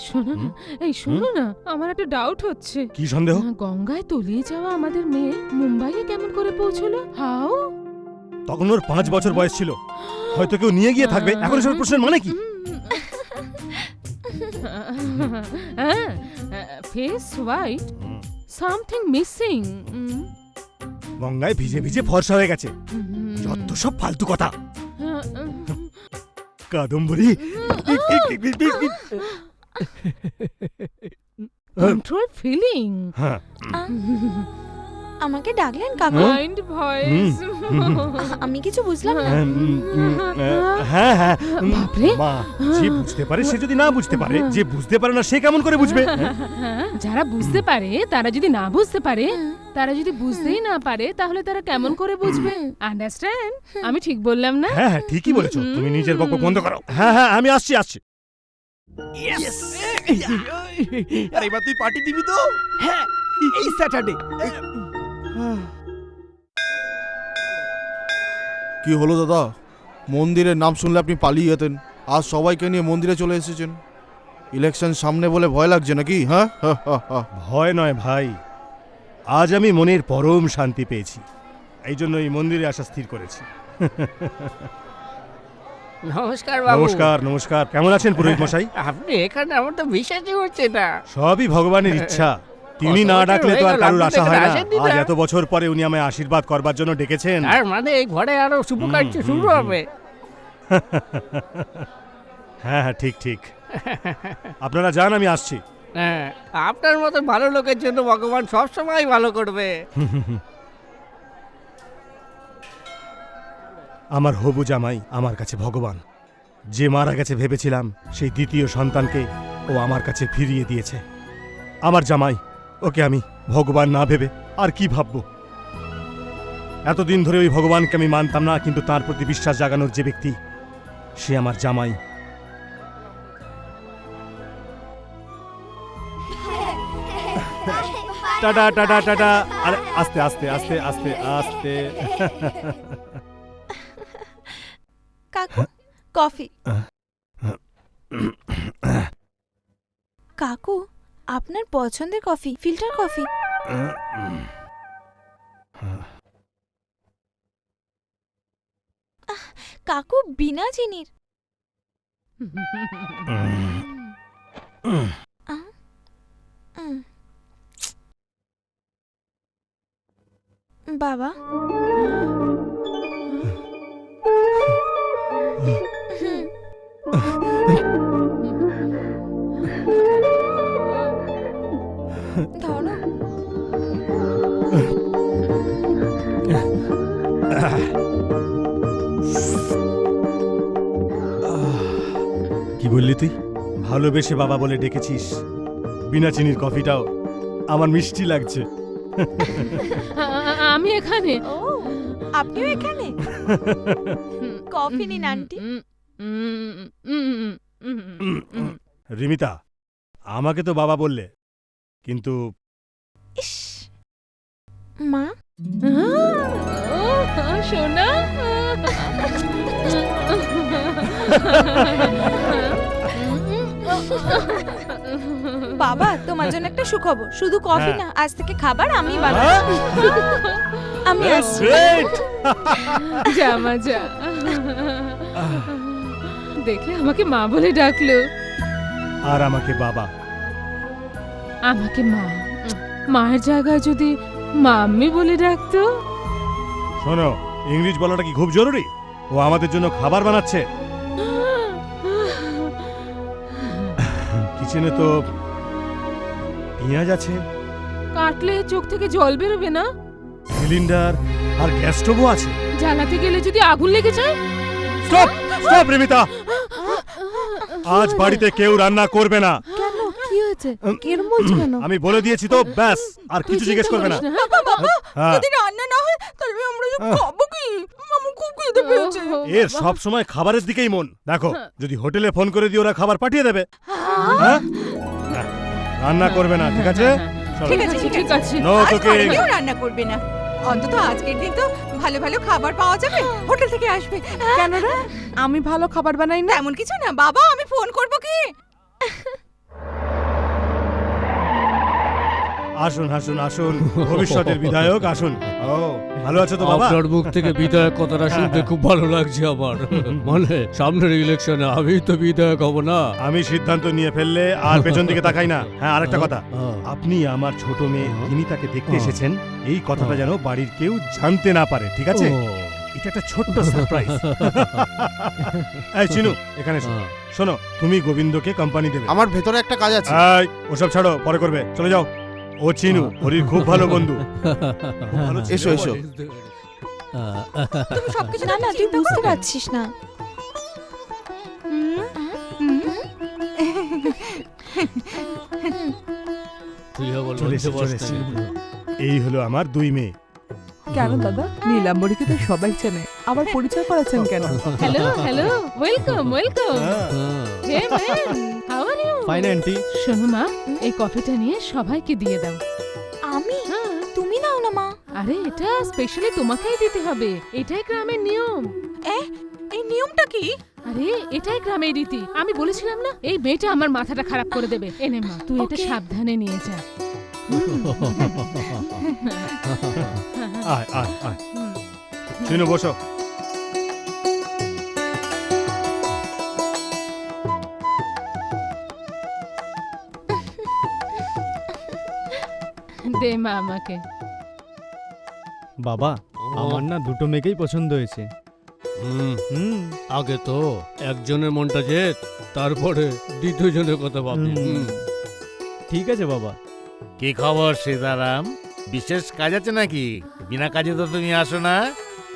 শোনো না, এই শোনো না, আমার একটা ডাউট হচ্ছে। কি সন্দেহ? গঙ্গায় তলিয়ে যাওয়া আমাদের মেয়ে মুম্বাইয়ে কেমন করে পৌঁছলো? হাউ? তখন ওর 5 বছর বয়স ছিল, হয়তো কেউ নিয়ে গিয়ে থাকবে। এখন এসব প্রশ্নের মানে কি? Face white, something missing. গঙ্গায় ভিজে ভিজে ফর্সা হয়ে গেছে। যত সব ফালতু কথা। Kadambari, control feeling. হ্যাঁ, আমাকে ডাকলেন কাকু? Mind voice. আমি কিছু বুঝলাম না। হ্যাঁ হ্যাঁ, বাপরে। মা, যে বুঝতে পারে সে যদি না বুঝতে পারে, যে বুঝতে পারে না সে কেমন করে বুঝবে? যারা বুঝতে পারে তারা যদি না বুঝতে পারে, তারা যদি বুঝতেই না পারে, তাহলে তারা কেমন করে বুঝবে? আন্ডারস্ট্যান্ড? আমি ঠিক বললাম না? হ্যাঁ হ্যাঁ, ঠিকই বলেছো। তুমি নিজের বকবক বন্ধ করো। হ্যাঁ হ্যাঁ, আমি আসছি আসছি। আর এবার তুই পার্টি দিবি তো? হ্যাঁ, এই স্যাটারডে। কি হলো দাদা? মন্দিরের নাম শুনলে আপনি পালিয়ে যেতেন, আজ সবাইকে নিয়ে মন্দিরে চলে এসেছেন। ইলেকশন সামনে বলে ভয় লাগছে নাকি? হ্যাঁ, ভয় নয় ভাই, আজ আমি মনের পরম শান্তি পেয়েছি, এই জন্য এই মন্দিরে আসা স্থির করেছি। নমস্কার বাবু। নমস্কার নমস্কার। কেমন আছেন পুরোহিত মশাই? আপনি এখানে, আমার তো বিশ্বাসই হচ্ছে না। সবই ভগবানের ইচ্ছা। তিনি না ডাকলে তো আর কারোর আশা হয় না। আজ এত বছর পরে উনি আমায় আশীর্বাদ করবার জন্য ডেকেছেন। আর মানে এই ঘরে আরো শুভ কার্য শুরু হবে। হ্যাঁ হ্যাঁ, ঠিক ঠিক। আপনারা যান, আমি আসছি। হ্যাঁ, আপনার মতো ভালো লোকের জন্য ভগবান সব সময় ভালো করবে। আমার হবু জামাই আমার কাছে ভগবান। যে মারা গেছে ভেবেছিলাম, সেই দ্বিতীয় সন্তানকে ও আমার কাছে ফিরিয়ে দিয়েছে। আমার জামাই, ওকে আমি ভগবান না ভেবে আর কি ভাববো? এতদিন ধরে ওই ভগবানকে আমি মানতাম না, কিন্তু তার প্রতি বিশ্বাস জাগানোর যে ব্যক্তি, সে আমার জামাই। Tata tata tata. আরে আস্তে আস্তে আস্তে আস্তে আস্তে। কাকু, কফি। কাকু, আপনার পছন্দের কফি, ফিল্টার কফি। কাকু, বিনা চিনির। বাবা, ধরো। কি বললি তুই? ভালোবেসে বাবা বলে ডেকেছিস। বিনা চিনির কফিটাও আমার মিষ্টি লাগছে। আমি এখানে। ও, আপনিও এখানে? কফি নিন আন্টি। রিমিতা, আমাকে তো বাবা বললে, কিন্তু মা। সোনা, বাবা, তোমার জন্য একটা সুখবর। শুধু কফি না, আজ থেকে খাবার আমি বানাবো। আমি আসছি। জামা যা। দেখলে আমাকে মা বলে ডাকলো। আর আমাকে বাবা। আমাকে মা, মায়ের জায়গায় যদি মাম্মি বলে ডাকতো। শোনো, ইংলিশ বলাটা কি খুব জরুরি? ও আমাদের জন্য খাবার বানাচ্ছে। কিচেনে তো পেঁয়াজ আছে, কাটলে চোখ থেকে জল বেরোবে না? সিলিন্ডার আর গ্যাস স্টোভও আছে। জ্বালাতে গেলে যদি আগুন লেগে যায়? স্টপ স্টপ রিমিতা, আজ বাড়িতে কেউ রান্না করবে না। কেন, কি হয়েছে? এরম বলছো কেন? আমি বলে দিয়েছি তো, ব্যাস। আর কিছু জিজ্ঞেস করবে না। হ্যাঁ, যদি রান্না না হয় তাহলে আমরা খাবো কি? আমার খুব খিদে পেয়েছে। এর সব সময় খাবারের দিকেই মন। দেখো, যদি হোটেলে ফোন করে দিয়ে ওরা খাবার পাঠিয়ে দেবে। হ্যাঁ, রান্না করবে না, ঠিক আছে? চলো। ঠিক আছে ঠিক আছে No আজ cooking. ঘরে কেউ রান্না করবে না, অন্তত আজকের দিন তো ভালো ভালো খাবার পাওয়া যাবে, হোটেল থেকে আসবে। কেন রে, আমি ভালো খাবার বানাই না? এমন কিছু না বাবা, আমি ফোন করব কি? আসুন আসুন আসুন, ভবিষ্যতের বিধায়ক আসুন। ও ভালো আছো তো বাবা? আপনার মুখ থেকে বিধায়ক কথাটা শুনতে খুব ভালো লাগছে আমার। মানে সামনের ইলেকশনে আমি তো বিধায়ক হব না। আমি সিদ্ধান্ত নিয়ে ফেললে আর পেছন দিকে তাকাই না। হ্যাঁ, আরেকটা কথা, আপনি আমার ছোট মেয়ে রিমিতাকে দেখতে এসেছেন, এই কথাটা যেন বাড়ির কেউ জানতে না পারে, ঠিক আছে? এটা একটা ছোট্ট সারপ্রাইজ। এই চিনু, এখানে এসো। শোনো, তুমি গোবিন্দকে কোম্পানি দেবে। আমার ভেতরে একটা কাজ আছে। এই, ওসব ছাড়ো, পরে করবে, চলে যাও। ও চিনু, হরির খুব ভালো বন্ধু। এসো এসো। তুমি সবকিছু না না, তুই বুঝতে পারছিস না। চলে এসো, চলে এসো। এই হলো আমার দুই মেয়ে। কেন দাদা, নীলাম্বরীকে তো সবাই চেনে, আবার পরিচয় করাচ্ছেন কেন? Hello hello, welcome welcome. Hey man, how are you? Fine aunty. শোনো মা, এই কফিটা নিয়ে সবাইকে দিয়ে দাও। আমি? তুমি নাও না মা। আরে এটা স্পেশালি তোমাকেই দিতে হবে, এটাই গ্রামের নিয়ম। এই নিয়মটা কি? আরে এটাই গ্রামের রীতি, আমি বলেছিলাম না এই মেয়েটা আমার মাথাটা খারাপ করে দেবে। এনে মা, তুই এটা সাবধানে নিয়ে যা। আয় আয় আয়, চিনু বসো। দে মা আমাকে। বাবা, আমার না দুটো মেয়েকেই পছন্দ হয়েছে। আগে তো একজনের মনটা জেত, তারপরে দ্বিতীয় জনের কথা ভাববি। ঠিক আছে বাবা। কি খবর সীতারাম, বিশেষ কাজ আছে নাকি? বিনা কাজে তো তুমি আসো না,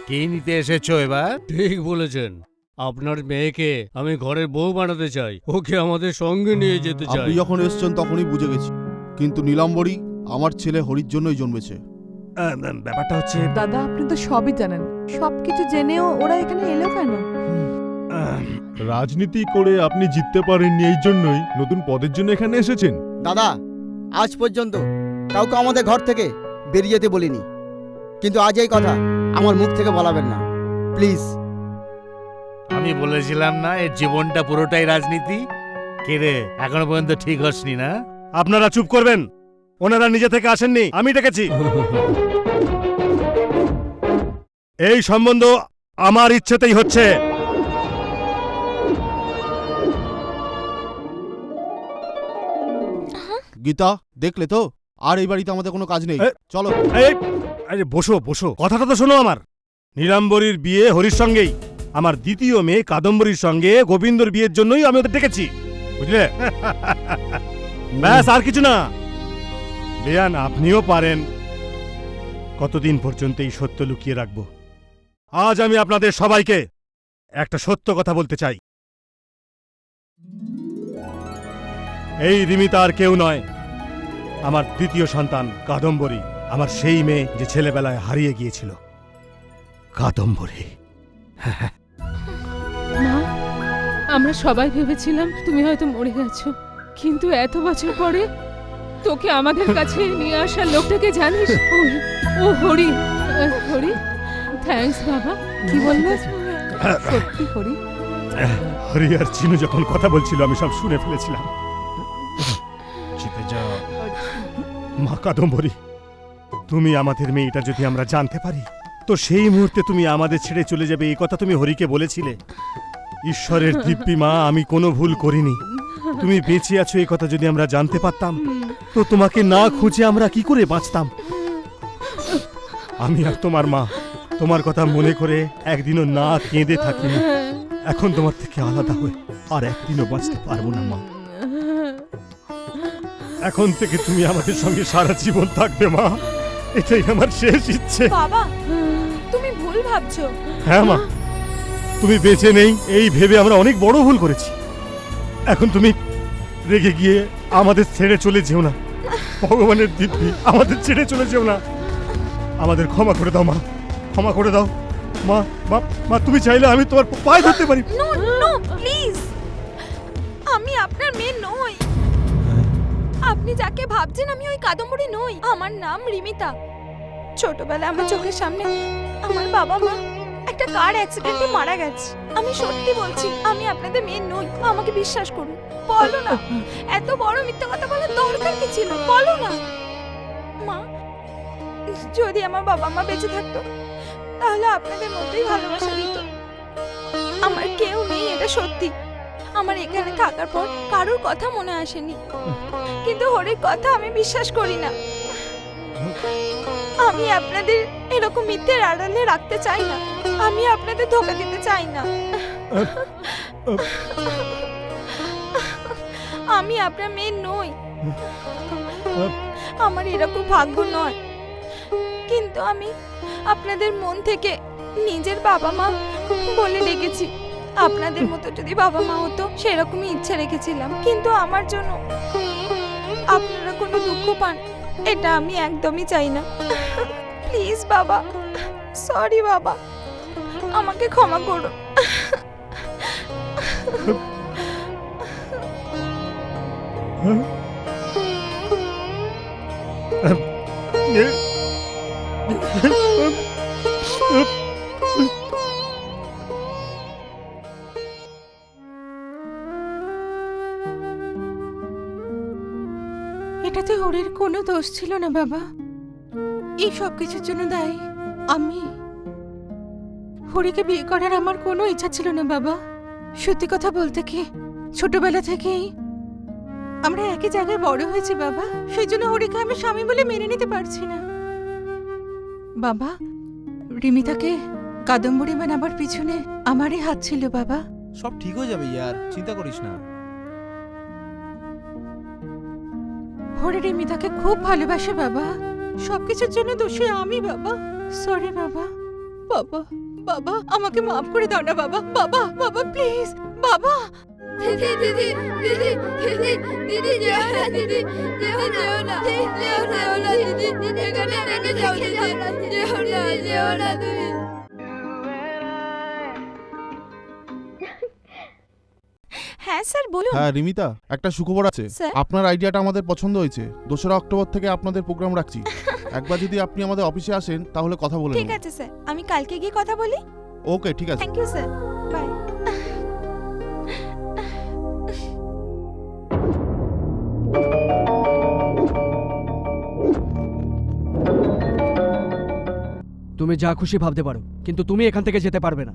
কে নিতে এসেছো এবার? ঠিক বলেছেন, আপনার মেয়েকে আমি ঘরের বউ বানাতে চাই, ওকে আমাদের সঙ্গে নিয়ে যেতে চাই। আপনি যখন এসেছেন তখনই বুঝে গেছি, কিন্তু নীলাম্বরী আমার ছেলে হরির জন্যই জন্মেছে। ব্যাপারটা হচ্ছে দাদা, আপনি তো সবই জানেন, সবকিছু জেনেও ওরা এখানে এলো কেন? রাজনীতি করে আপনি জিততে পারেননি, এই জন্যই নতুন পদের জন্য এখানে এসেছেন। দাদা, আজ পর্যন্ত কাউকে আমাদের ঘর থেকে বেরিয়ে যেতে বলিনি, কিন্তু আজ এই কথা আমার মুখ থেকে বলাবেন না প্লিজ। আমি বলেছিলাম না এর জীবনটা পুরোটাই রাজনীতি। কে রে, এখনো পর্যন্ত ঠিক হসনি না? আপনারা চুপ করবেন, ওনারা নিজে থেকে আসেননি, আমি ডেকেছি। এই সম্বন্ধ আমার ইচ্ছেতেই হচ্ছে। গীতা, দেখলে তো, আর এই বাড়িতে আমাদের কোনো কাজ নেই, চলো। আরে বসো বসো, কথাটা তো শোনো আমার। নীলাম্বরীর বিয়ে হরির সঙ্গেই, আমার দ্বিতীয় মেয়ে কাদম্বরীর সঙ্গে গোবিন্দর বিয়ের জন্যই আমি ওদের ডেকেছি, বুঝলে? ব্যাস, আর কিছু না। বেয়ান, আপনিও পারেন। কতদিন পর্যন্ত এই সত্য লুকিয়ে রাখবো? আজ আমি আপনাদের সবাইকে একটা সত্য কথা বলতে চাই। এই রিমিতা আর কেউ নয়, আমার দ্বিতীয় সন্তান কাদম্বরী, আমার সেই মেয়ে যে ছেলেবেলায় হারিয়ে গিয়েছিল, কাদম্বরী। মা, আমরা সবাই ভেবেছিলাম তুমি হয়তো মরে গেছো, কিন্তু এত বছর পরে তোকে আমাদের কাছে নিয়ে আসার লোকটাকে জানিস? ও হরি। হরি, থ্যাঙ্কস বাবা। কি বললে? সত্যি হরি? হরি আর চিনু যখন কথা বলছিল আমি সব শুনে ফেলেছিলাম। মা কাদম্বরী, তুমি আমাদের মেয়েটা যদি আমরা জানতে পারি, তো সেই মুহূর্তে তুমি আমাদের ছেড়ে চলে যাবে, এই কথা তুমি হরিকে বলেছিলে। ঈশ্বরের দিব্যি মা, আমি কোনো ভুল করিনি। তুমি বেঁচে আছো এই কথা যদি আমরা জানতে পারতাম, তো তোমাকে না খুঁজে আমরা কি করে বাঁচতাম? আমি আর তোমার মা তোমার কথা মনে করে একদিনও না কেঁদে থাকিনি। এখন তোমার থেকে আলাদা হয়ে আর একদিনও বাঁচতে পারবো না মা। এখন থেকে তুমি আমাদের সঙ্গে সারা জীবন থাকবে মা, এটাই আমার শেষ ইচ্ছে। বাবা, তুমি ভুল ভাবছো। হ্যাঁ মা, তুমি বেঁচে নেই এই ভেবে আমরা অনেক বড় ভুল করেছি। এখন তুমি রেগে গিয়ে আমাদের ছেড়ে চলে যেও না, ভগবানের দিব্যি, আমাদের ছেড়ে চলে যেও না। আমাদের ক্ষমা করে দাও মা, ক্ষমা করে দাও মা। মা, তুমি চাইলে আমি তোমার পায়ে ধরতে পারি। নো নো প্লিজ, আমি আপনার মেয়ে নই। আপনি আপনি যাকে ভাবছেন আমি ওই কাদম্বরী নই। আমার নাম রিমিতা। ছোটবেলায় আমার চোখের সামনে আমার বাবা মা একটা কার অ্যাক্সিডেন্টে মারা গেছে। আমি সত্যি বলছি, আমি আপনাদের মেয়ে নই। আমাকে বিশ্বাস করুন। বলো না, এত বড় মিথ্যা কথা বলার দরকার কি ছিল? বলো না। মা, যদি আমার বাবা মা বেঁচে থাকতো তাহলে আপনাদের মতোই ভালোবাসা দিত। আমার কেউ নেই, এটা সত্যি। আমার এখানে থাকার পর কারোর কথা মনে আসেনি, কিন্তু হরির কথা আমি বিশ্বাস করি না। আমি আপনাদের এরকম মিথ্যের আড়ালে রাখতে চাই না। আমি আপনাদের ধোকা দিতে চাই না। আমি আপনার মেয়ে নই। আমার এরকম ভাগ্য নয়, কিন্তু আমি আপনাদের মন থেকে নিজের বাবা মা বলে ডেকেছি। আপনাদের মতো যদি বাবা মা হতো সেরকমই ইচ্ছা রেখেছিলাম, কিন্তু আমার জন্য আপনারা কোনো দুঃখ পান এটা আমি একদমই চাই না। প্লিজ বাবা, সরি বাবা, আমাকে ক্ষমা করো। এটাতে হরির কোনো দোষ ছিল না বাবা। এই সব কিছুর জন্য দায়ী আমি। হরিকে বিয়ে করার আমার কোনো ইচ্ছা ছিল না বাবা। সত্যি কথা বলতে কি, ছোটবেলা থেকেই আমরা একই জায়গায় বড় হয়েছি বাবা। সেই জন্য হরিকে আমি স্বামী বলে মেনে নিতে পারছি না বাবা। রিমিতাকে কাদম্বরী বানাবার পিছনে আমারই হাত ছিল বাবা। সব ঠিক হয়ে যাবে ইয়ার, চিন্তা করিস না। হরি রিমিতাকে খুব ভালোবাসে বাবা। সবকিছুর জন্য দোষী আমি বাবা। সরি বাবা। বাবা, বাবা আমাকে মাফ করে দাও না বাবা। বাবা, বাবা প্লিজ বাবা। দিদি দিদি দিদি দিদি দিদি যেও না দিদি, যেও না যেও না দিদি, দিদি এখানে রেখে যাও দিদি, যেও না দিদি। হ্যাঁ স্যার বলুন। হ্যাঁ রিমিতা, একটা সুখবর আছে। স্যার? আপনার আইডিয়াটা আমাদের পছন্দ হয়েছে। 2রা অক্টোবর থেকে আপনাদের প্রোগ্রাম রাখছি। একবার যদি আপনি আমাদের অফিসে আসেন তাহলে কথা বলে ঠিক নেব। আছে স্যার, আমি কালকে গিয়ে কথা বলি। ওকে, ঠিক আছে। Thank you sir, bye. তুমি যা খুশি ভাবতে পারো, কিন্তু তুমি এখান থেকে যেতে পারবে না।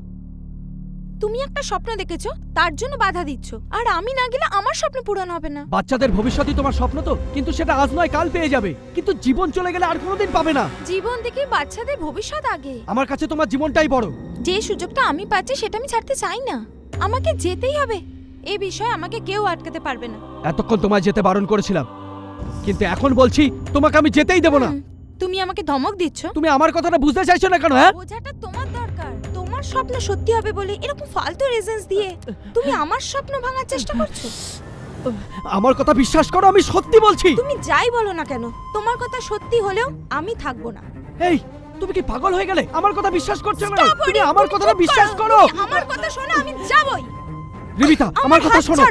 তুমি একটা স্বপ্ন দেখেছো, তার জন্য বাধা দিচ্ছ, আর আমি না গেলে আমার স্বপ্ন পূরণ হবে না। বাচ্চাদের ভবিষ্যৎই তোমার স্বপ্ন তো, কিন্তু সেটা আজ নয় কাল পেয়ে যাবে, কিন্তু জীবন চলে গেলে আর কোনোদিন পাবে না। জীবন থেকে বাচ্চাদের ভবিষ্যৎ আগে। আমার কাছে তোমার জীবনটাই বড়। যে সুযোগটা আমি পাচ্ছি সেটা আমি ছাড়তে চাই না। আমাকে যেতেই হবে। এই বিষয়ে আমাকে কেউ আটকাতে পারবে না। এতক্ষণ তোমায় যেতে বারণ করেছিলাম, কিন্তু এখন বলছি তোমাকে আমি যেতেই দেব না। তুমি আমাকে ধমক দিচ্ছ? তুমি আমার কথাটা বুঝতে চাইছো না কেন? হ্যাঁ, বোঝাটা তোমার দরকার। তোমার স্বপ্ন সত্যি হবে বলে এরকম ফালতু রিজনস দিয়ে তুমি আমার স্বপ্ন ভাঙার চেষ্টা করছো। আমার কথা বিশ্বাস করো, আমি সত্যি বলছি। তুমি যাই বলো না কেন, তোমার কথা সত্যি হলেও আমি থাকবো না। এই, তুমি কি পাগল হয়ে গেলে? আমার কথা বিশ্বাস করছো না? তুমি আমার কথাটা বিশ্বাস করো। আমার কথা শোনো, আমি যাবই। রিমিতা, আমার কথা শোনো।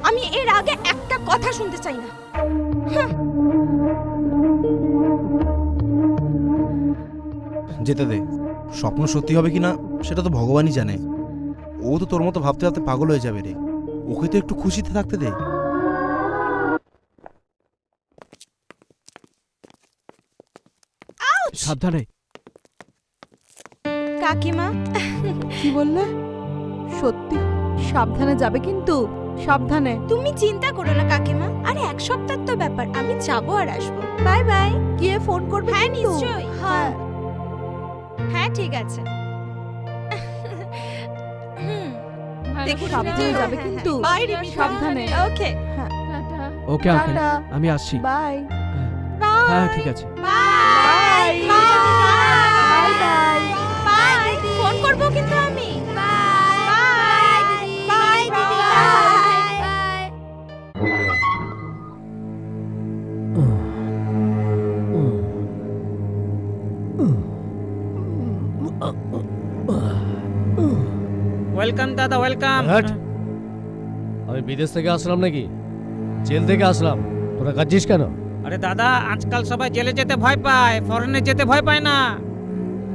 আমি এর আগে একটা কথা শুনতে চাই না। যেতে দে। স্বপ্ন সত্যি হবে কিনা সেটা তো ভগবানই জানে। ও তো তোর মতো ভাবতে ভাবতে পাগল হয়ে যাবে রে। ওকে তো একটু খুশিতে থাকতে দে। সাবধানে। কাকিমা, কি বললে? সত্যি সাবধানে যাবে কিন্তু, সাবধানে। তুমি চিন্তা করো না কাকিমা, আরে 1 সপ্তাহ তো ব্যাপার, আমি যাবো আর আসবো। Bye bye. গিয়ে ফোন করবে? হ্যাঁ কিন্তু? নিশ্চয়ই। হ্যাঁ হ্যাঁ ঠিক আছে। দেখুন সাবধানে যাবে কিন্তু, সাবধানে। ওকে ওকে আঙ্কেল, আমি আসছি। বাই। হ্যাঁ ঠিক আছে। Bye bye bye bye. Phone করব কিন্তু আমি। বাই বাই দিদি, বাই বাই। ওয়েলকাম দাদা, ওয়েলকাম। আমি বিদেশ থেকে আসলাম নাকি জেল থেকে আসলাম? তোরা কাঁদছিস কেন? আরে দাদা, আজকাল সবাই জেলে যেতে ভয় পায়, ফরেনে যেতে ভয় পায় না।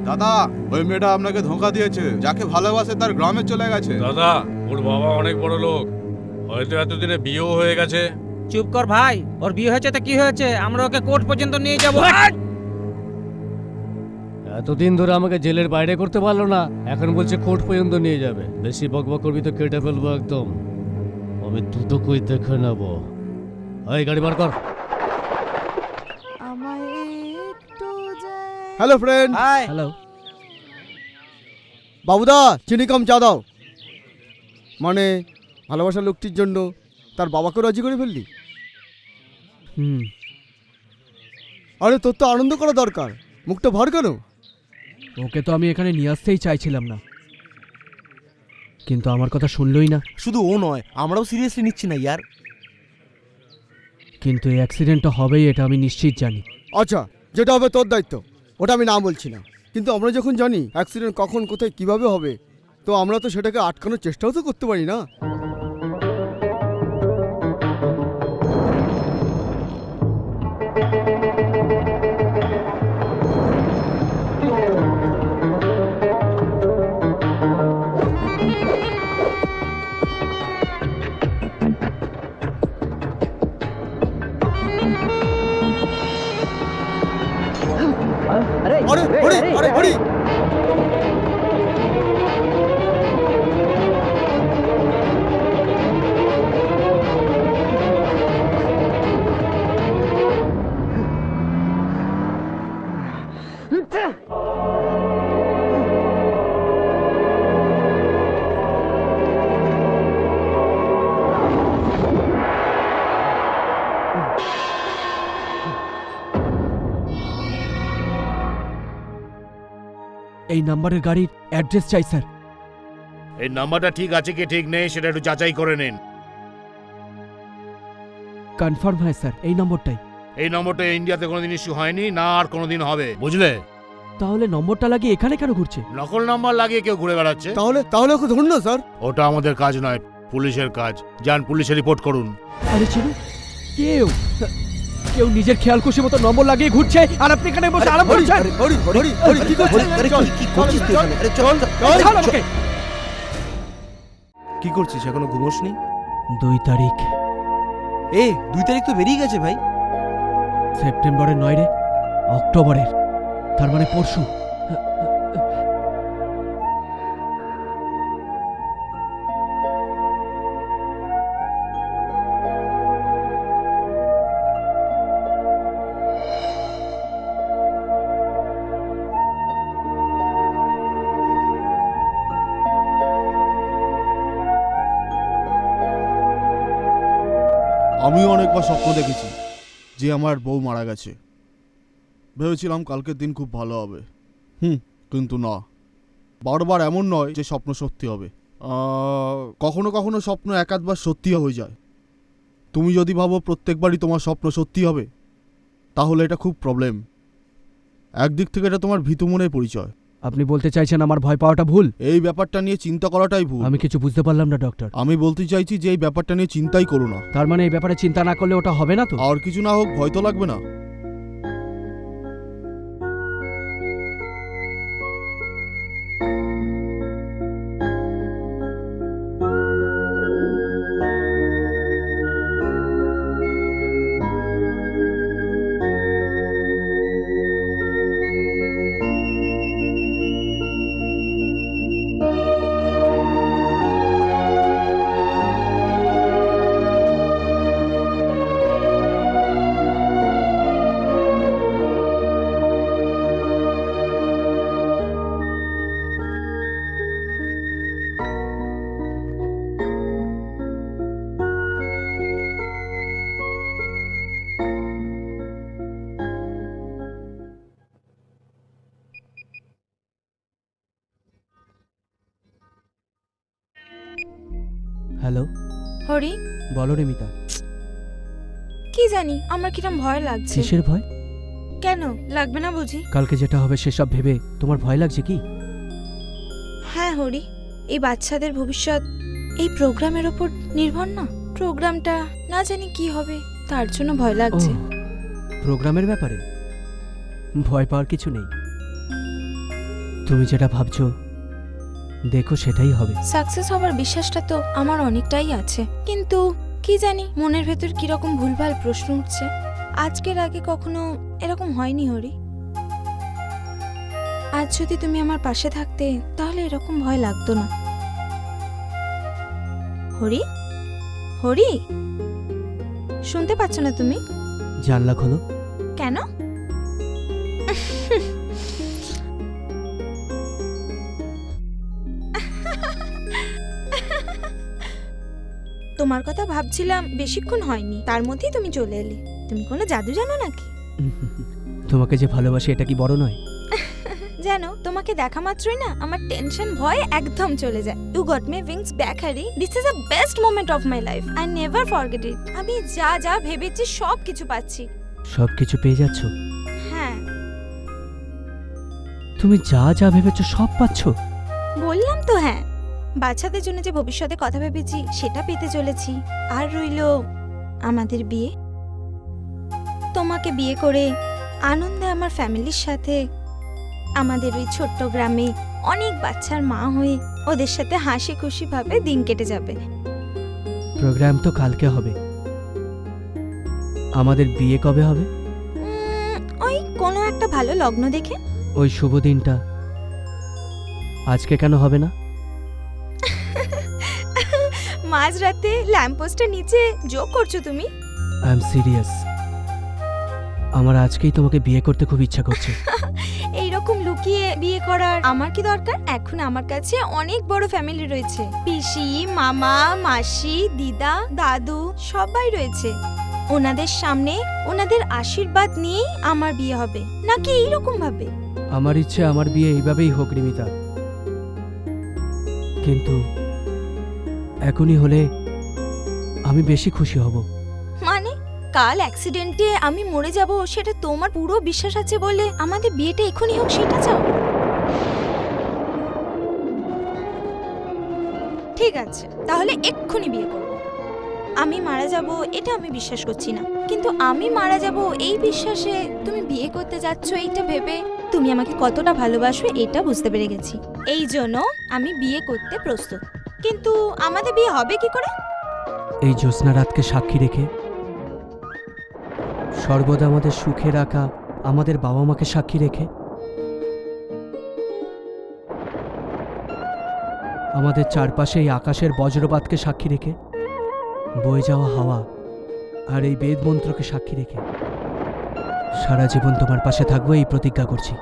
দাদা, ওই মেয়েটা আপনাকে ধোঁকা দিয়েছে। যাকে ভালোবাসে তার গ্রামে চলে গেছে। দাদা, ওর বাবা অনেক বড় লোক, হয়তো এতদিনে বিয়েও হয়ে গেছে। চুপ কর ভাই, ওর বিয়ে হয়েছে তো কি হয়েছে, আমরা ওকে কোর্ট পর্যন্ত নিয়ে যাব। এতদিন ধরে আমাকে জেলের বাইরে করতে পারলো না, এখন বলছে কোর্ট পর্যন্ত নিয়ে যাবে। বেশি বকবক করবি তো কেটে ফেলবো একদম। আমি দুটোকেই দেখে নেবো। এই গাড়ি বার কর। Hello friend. হ্যালো। বাবুদা, চিনি কম চা দাও। মানে ভালোবাসার লোকটির জন্য তার বাবাকে রাজি করে ফেললি? আরে তোর তো আনন্দ করা দরকার, মুখটা ভর কেন? ওকে তো আমি এখানে নিয়ে আসতেই চাইছিলাম না, কিন্তু আমার কথা শুনলই না। শুধু ও নয়, আমরাও সিরিয়াসলি নিচ্ছি না ইয়ার। কিন্তু এই অ্যাক্সিডেন্টটা হবেই এটা আমি নিশ্চিত জানি। আচ্ছা, যেটা হবে তোর দায়িত্ব, ওটা আমি না বলছি না। কিন্তু আমরা যখন জানি অ্যাক্সিডেন্ট কখন কোথায় কিভাবে হবে, তো আমরা তো সেটাকে আটকানোর চেষ্টাও তো করতে পারি না। এই নাম্বারের গাড়ির অ্যাড্রেস চাই স্যার। এই নাম্বারটা ঠিক আছে কি ঠিক নেই সেটা একটু যাচাই করে নিন। কনফার্ম হয় স্যার, এই নম্বরটাই। এই নম্বরটা ইন্ডিয়াতে কোনোদিন ইস্যু হয়নি, না আর কোনোদিন হবে, বুঝলে? তাহলে নম্বরটা লাগিয়ে এখানে কেন ঘুরছে? নকল নাম্বার লাগিয়ে কেউ ঘুরে বেড়াচ্ছে। তাহলে ওকে ধরুন না স্যার। ওটা আমাদের কাজ নয়, পুলিশের কাজ। যান পুলিশে রিপোর্ট করুন। আরে চিনু, কেউ নিজের খেয়াল খুশি মতো নম্বর লাগিয়ে ঘুরছে আর আপনি এখানে বসে আরাম করছেন। কি করছিস? এখনো ঘুমোসনি? 2 তারিখ। 2 তারিখ তো বেরিয়ে গেছে ভাই। সেপ্টেম্বরের 9 রে, অক্টোবরের, তার মানে পরশু। আমিও অনেকবার স্বপ্ন দেখেছি যে আমার বউ মারা গেছে। ভেবেছিলাম কালকের দিন খুব ভালো হবে, কিন্তু না, বারবার এমন নয় যে স্বপ্ন সত্যি হবে। কখনো কখনো স্বপ্ন একাধবার সত্যিও হয়ে যায়। তুমি যদি ভাবো প্রত্যেকবারই তোমার স্বপ্ন সত্যি হবে, তাহলে এটা খুব প্রবলেম। একদিক থেকে এটা তোমার ভীতু মনের পরিচয়। আপনি বলতে চাইছেন আমার ভয় পাওয়াটা ভুল? এই ব্যাপারটা নিয়ে চিন্তা করাটাই ভুল। আমি কিছু বুঝতে পারলাম না ডক্টর। আমি বলতে চাইছি যে এই ব্যাপারটা নিয়ে চিন্তাই করো না। তার মানে এই ব্যাপারে চিন্তা না করলে ওটা হবে না তো? আর কিছু না হোক, ভয় তো লাগবে না। হ্যালো। হরি, বলো রিমিতা। কি জানি আমার কিরম ভয় লাগছে। কিসের ভয়? কেন লাগবে না বুঝি? কালকে যেটা হবে সেসব ভেবে তোমার ভয় লাগছে কি? হ্যাঁ হরি, এই বাচ্চাদের ভবিষ্যৎ এই প্রোগ্রামের ওপর নির্ভর না। প্রোগ্রামটা না জানি কি হবে, তার জন্য ভয় লাগছে। প্রোগ্রামের ব্যাপারে ভয় পাওয়ার কিছু নেই। তুমি যেটা ভাবছো দেখো সেটাই হবে। সাকসেস হবার বিশ্বাসটা তো আমার অনেকটাই আছে, কিন্তু কি জানি মনের ভেতর কিরকম ভুলভাল প্রশ্ন উঠছে। আজকের আগে কখনো এরকম হয়নি হরি। আজ যদি তুমি আমার পাশে থাকতে তাহলে এরকম ভয় লাগতো না। হরি, হরি, শুনতে পাচ্ছ না তুমি? জানলা খোলো। কেন? তোমার কথা ভাবছিলাম, বেশিক্ষণ হয়নি তার মধ্যেই তুমি চলে এলে। তুমি কোনো জাদু জানো নাকি? তোমাকে যে ভালোবাসি এটা কি বড় নয়? জানো, তোমাকে দেখা মাত্রই না আমার টেনশন ভয় একদম চলে যায়। You got me wings back Hari. This is the best moment of my life. I never forget it. আমি যা যা ভেবেছি সব কিছু পাচ্ছি। সব কিছু পেয়ে যাচ্ছ? হ্যাঁ। তুমি যা যা ভেবেছো সব পাচ্ছ? বললাম তো হ্যাঁ। বাচ্চাদের জন্য যে ভবিষ্যতে কথা ভেবেছি সেটা পেতে চলেছি। আর রইলো আমাদের বিয়ে। তোমাকে বিয়ে করে আনন্দে আমার ফ্যামিলির সাথে আমাদের ওই ছোট্ট গ্রামে অনেক বাচ্চার মা হয়ে ওদের সাথে হাসি খুশি ভাবে দিন কেটে যাবে। প্রোগ্রাম তো কালকে হবে, আমাদের বিয়ে কবে হবে? ওই কোনো একটা ভালো লগ্ন দেখে। ওই শুভ দিনটা আজকে কেন হবে না? মাঝরাতে ল্যাম্পপোস্টের নিচে জোক করছো তুমি? I am serious. আমার আজকেই তোমাকে বিয়ে করতে খুব ইচ্ছা করছে। এইরকম লুকিয়ে বিয়ে করার আমার কি দরকার? এখন আমার কাছে অনেক বড় ফ্যামিলি রয়েছে। পিসি, মামা, মাসি, দিদা, দাদু সবাই রয়েছে। ওনাদের সামনে ওনাদের আশীর্বাদ নিয়েই আমার বিয়ে হবে, নাকি এইরকম ভাবে? আমার ইচ্ছে আমার বিয়ে এইভাবেই হোক রিমিতা, কিন্তু এখনই হলে আমি বেশি খুশি হব। মানে কাল অ্যাক্সিডেন্টে আমি মরে যাব সেটা তোমার পুরো বিশ্বাস আছে বলে আমাদের বিয়েটা এখনই হোক সেটা চাও? ঠিক আছে, তাহলে এক্ষুনি বিয়ে করব। আমি মারা যাব এটা আমি বিশ্বাস করছি না, কিন্তু আমি মারা যাব এই বিশ্বাসে তুমি বিয়ে করতে যাচ্ছ এইটা ভেবে তুমি আমাকে কতটা ভালোবাসো এটা বুঝতে পেরে গেছি। এই জন্য আমি বিয়ে করতে প্রস্তুত। কিন্তু আমাদের বিয়ে হবে কি করে? এই জ্যোৎস্না রাতকে সাক্ষী রেখে, সর্বদা আমাদের সুখে রাখা আমাদের বাবা মাকে সাক্ষী রেখে, আমাদের চারপাশে এই আকাশের বজ্রপাতকে সাক্ষী রেখে, বয়ে যাওয়া হাওয়া আর এই বেদ মন্ত্রকে সাক্ষী রেখে সারা জীবন তোমার পাশে থাকবো এই প্রতিজ্ঞা করছি।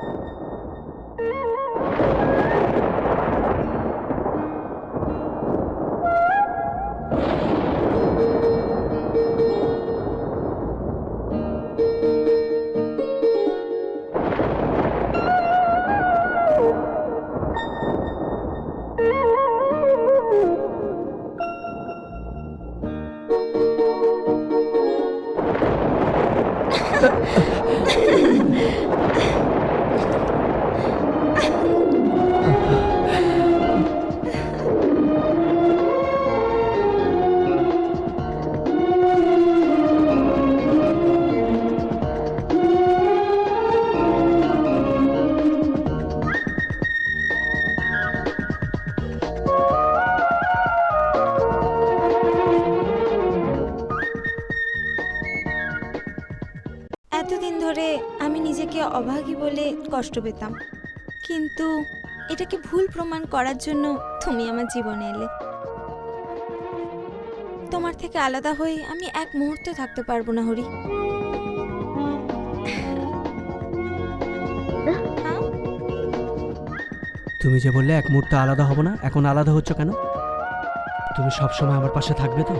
এতদিন ধরে আমি নিজেকে অভাগী বলে কষ্ট পেতাম, কিন্তু এটাকে ভুল প্রমাণ করার জন্য তুমি আমার জীবনে এলে। তোমার থেকে আলাদা হয়ে আমি এক মুহূর্ত থাকতে পারবো না হরি। তুমি যে বললে এক মুহূর্তে আলাদা হব না, এখন আলাদা হচ্ছ কেন? তুমি সবসময় আমার পাশে থাকবে তো?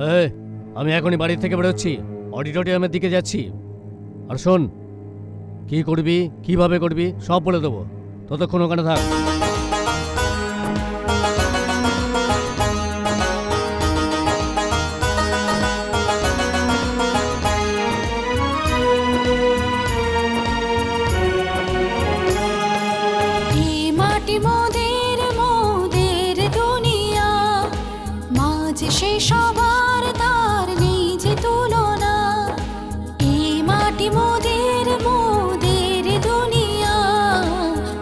এই, আমি এখনই বাড়ি থেকে বেরোচ্ছি, অডিটোরিয়ামের দিকে যাচ্ছি। আর শোন, কি করবি কিভাবে করবি সব বলে দেবো, ততক্ষণ ওখানে থাক। এই মাটি মোদের মোদের দুনিয়া, মাঝে সে সবার তার নেই যে তুলনা। এই মাটি মোদের মোদের দুনিয়া,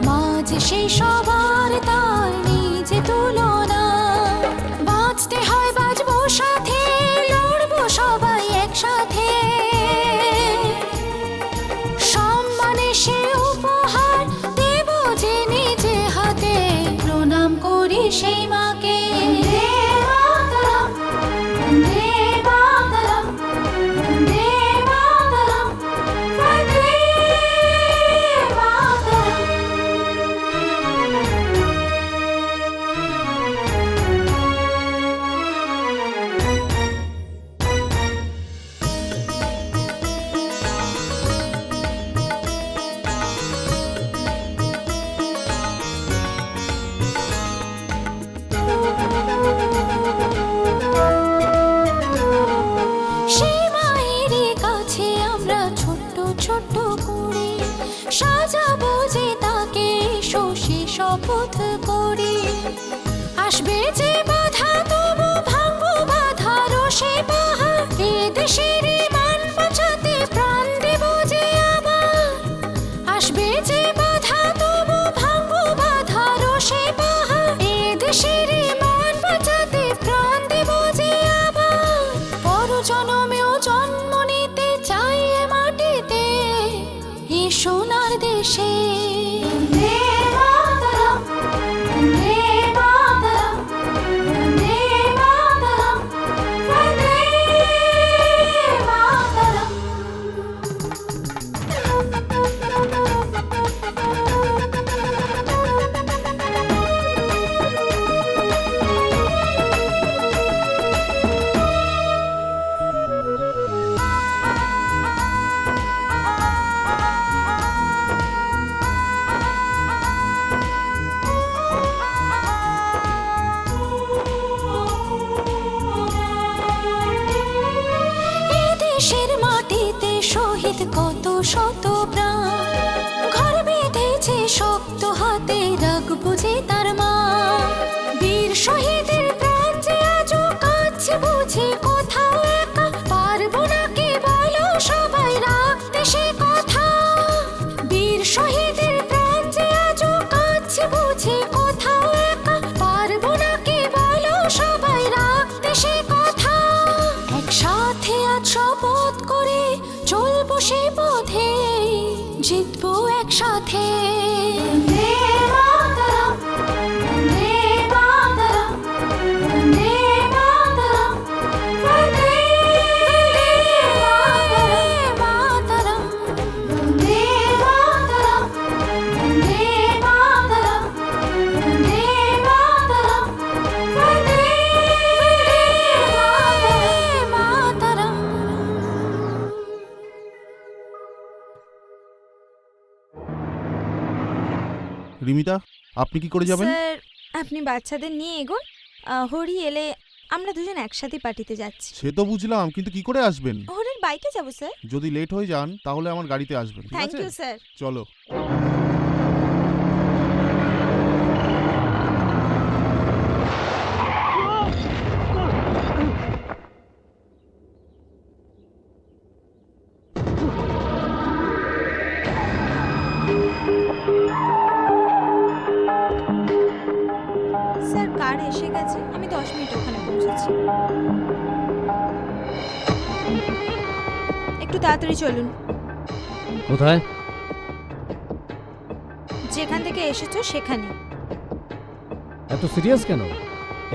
মাঝে সে সবার তার নেই যে তুলনা। বাঁচতে হয় বাঁচবো সাথে, লড়বো সবাই একসাথে। সম্মানে সে উপহার দেব যে নিজে হাতে, প্রণাম করি সেই মাকে। বন্দে মাতরম, বন্দে মাতরম, বন্দে মাতরম, বন্দে মাতরম। সেই মায়ের কাছে আমরা ছোট্ট ছোট্ট করে সাজাবো যে তাকে, এসো সে শপথ করি। আসবে যে বাধা তবু ভাঙবো বাধার সে পাহাড়, এ দেশের মান বাঁচাতে প্রাণ দেব যে আবার। আসবে যে বাধা তবু ভাঙবো বাধার সে পাহাড়, এ দেশের মান বাঁচাতে প্রাণ দেব যে আবার। পর জনমেও জন্ম নিতে চাই এ মাটিতে, এ সোনার দেশে। বন্দে মাতরম, বন্দে মাতরম, বন্দে মাতরম, বন্দে মাতরম। এ দেশের মাটিতে শহীদ কত শত প্রাণ, ঘর বেঁধেছে শক্ত হাতে, রাখবো যে তার মা। বীর শহীদের প্রাণ যে আজও কাছে বুঝে কোথাও একা, পারবো না কে বলো সবাই রাখতে সে কথা। বীর শহীদের প্রাণ যে আজও কাছে বুঝে কোথাও একা, পারবো না কে বলো সবাই রাখতে সে কথা। একসাথে আজ শপথ করে চলবো সে পথে, জিতবো একসাথে। বন্দে মাতরম, বন্দে মাতরম, বন্দে মাতরম, বন্দে মাতরম, বন্দে মাতরম, বন্দে মাতরম, বন্দে মাতরম, বন্দে মাতরম। রিমিতা, আপনি কি করে যাবেন? স্যার, আপনি বাচ্চাদের নিয়ে এগোন, হরি এলে আমরা দুজন একসাথে পার্টিতে যাচ্ছি। সে তো বুঝলাম, কিন্তু কি করে আসবেন? হরির বাইকে যাবো স্যার। যদি লেট হয়ে যান তাহলে আমার গাড়িতে আসবেন, ঠিক থ্যাংক আছে? You sir. চলো। স্যার, কার এসে গেছে, আমি 10 মিনিট ওখানে পৌঁছেছি। একটু তাড়াতাড়ি চলুন। কোথায়? যেখান থেকে এসেছো সেখানে। এত সিরিয়াস কেন?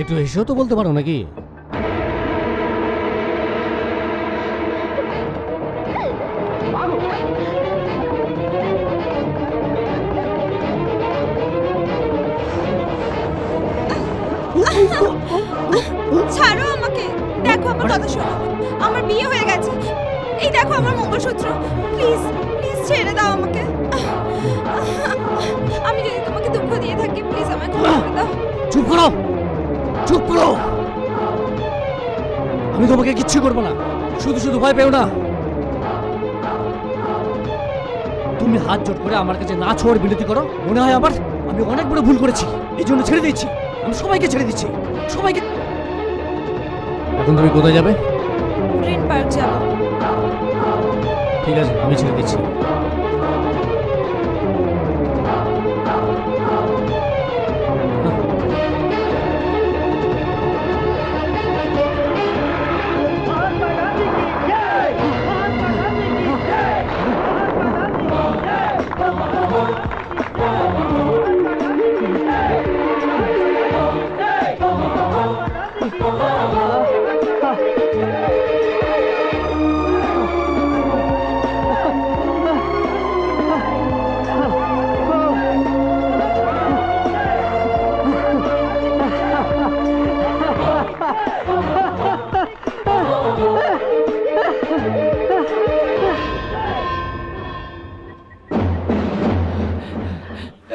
একটু এসেও তো বলতে পারো নাকি? ছাড়ো আমাকে, দেখো আমার কথা শোনো, আমার বিয়ে হয়ে গেছে। এই দেখো আমার মঙ্গলসূত্র। প্লিজ প্লিজ ছেড়ে দাও আমাকে। আমি যদি তোমাকে দুঃখ দিয়ে থাকি, প্লিজ আমাকে ক্ষমা করে দাও। চুপ করো, চুপ করো। আমি তোমাকে কিচ্ছু করবো না, শুধু শুধু ভয় পেও না। তুমি হাত জোট করে আমার কাছে না ছোঁয়ার বিনতি করো। মনে হয় আবার আমি অনেক বড় ভুল করেছি, এই জন্য ছেড়ে দিচ্ছি। আমি সবাইকে ছেড়ে দিচ্ছি, সবাইকে। এখন তুমি কোথায় যাবে? গ্রিন পার্ক যাব। ঠিক আছে, আমি ছেড়ে দিচ্ছি।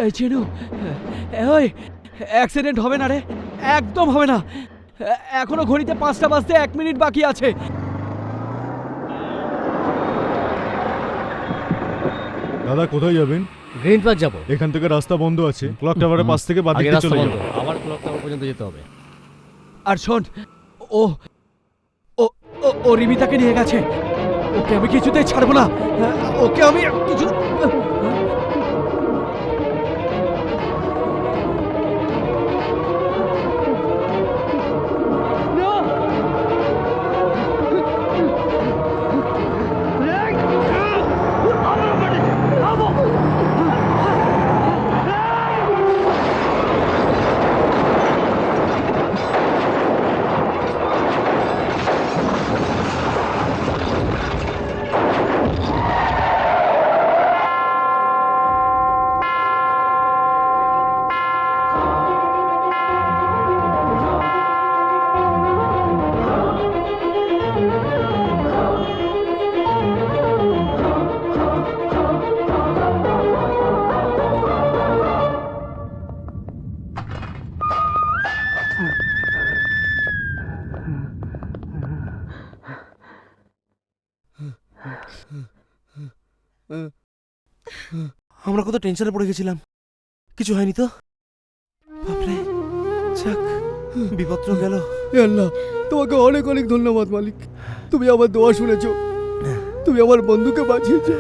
এই চিনু, ওই অ্যাক্সিডেন্ট হবে না রে, একদম হবে না। এখনো ঘড়িতে 5টা বাজতে 1 মিনিট বাকি আছে। দাদা কোথায় যাবেন? গ্রিন পার্ক যাবো। এখান থেকে রাস্তা বন্ধ আছে, ক্লক টাওয়ারের পাশ থেকে বাঁ দিকে চলে যাবো। আবার ক্লক টাওয়ার পর্যন্ত যেতে হবে। আর শোন, ও ও ও রিমিতাকে নিয়ে গেছে। ওকে আমি কিছুতেই ছাড়বো না। ওকে আমি কিছু আমরা কত টেনশনে পড়ে গেছিলাম, কিছু হয়নি তো? বাপরে, যাক, বিপত্র গেল। হে আল্লাহ, তোমাকে অনেক অনেক ধন্যবাদ মালিক। তুমি আমার দোয়া শুনেছো, তুমি আমার বন্ধুকে বাঁচিয়েছো।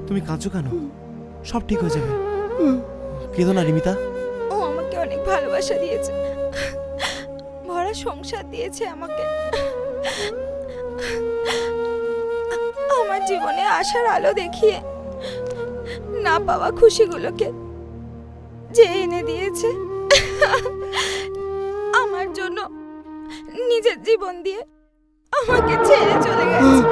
তুমি কাঁদছো কেন? সব ঠিক হয়ে যাবে, কেঁদো না রিমিতা। ও আমাকে অনেক ভালোবাসা দিয়েছে, ভরা সংসার দিয়েছে আমাকে। আমার জীবনে আশার আলো দেখিয়ে না পাওয়া খুশিগুলোকে যে এনে দিয়েছে। আমার জন্য নিজের জীবন দিয়ে আমাকে ছেড়ে চলে গেছে।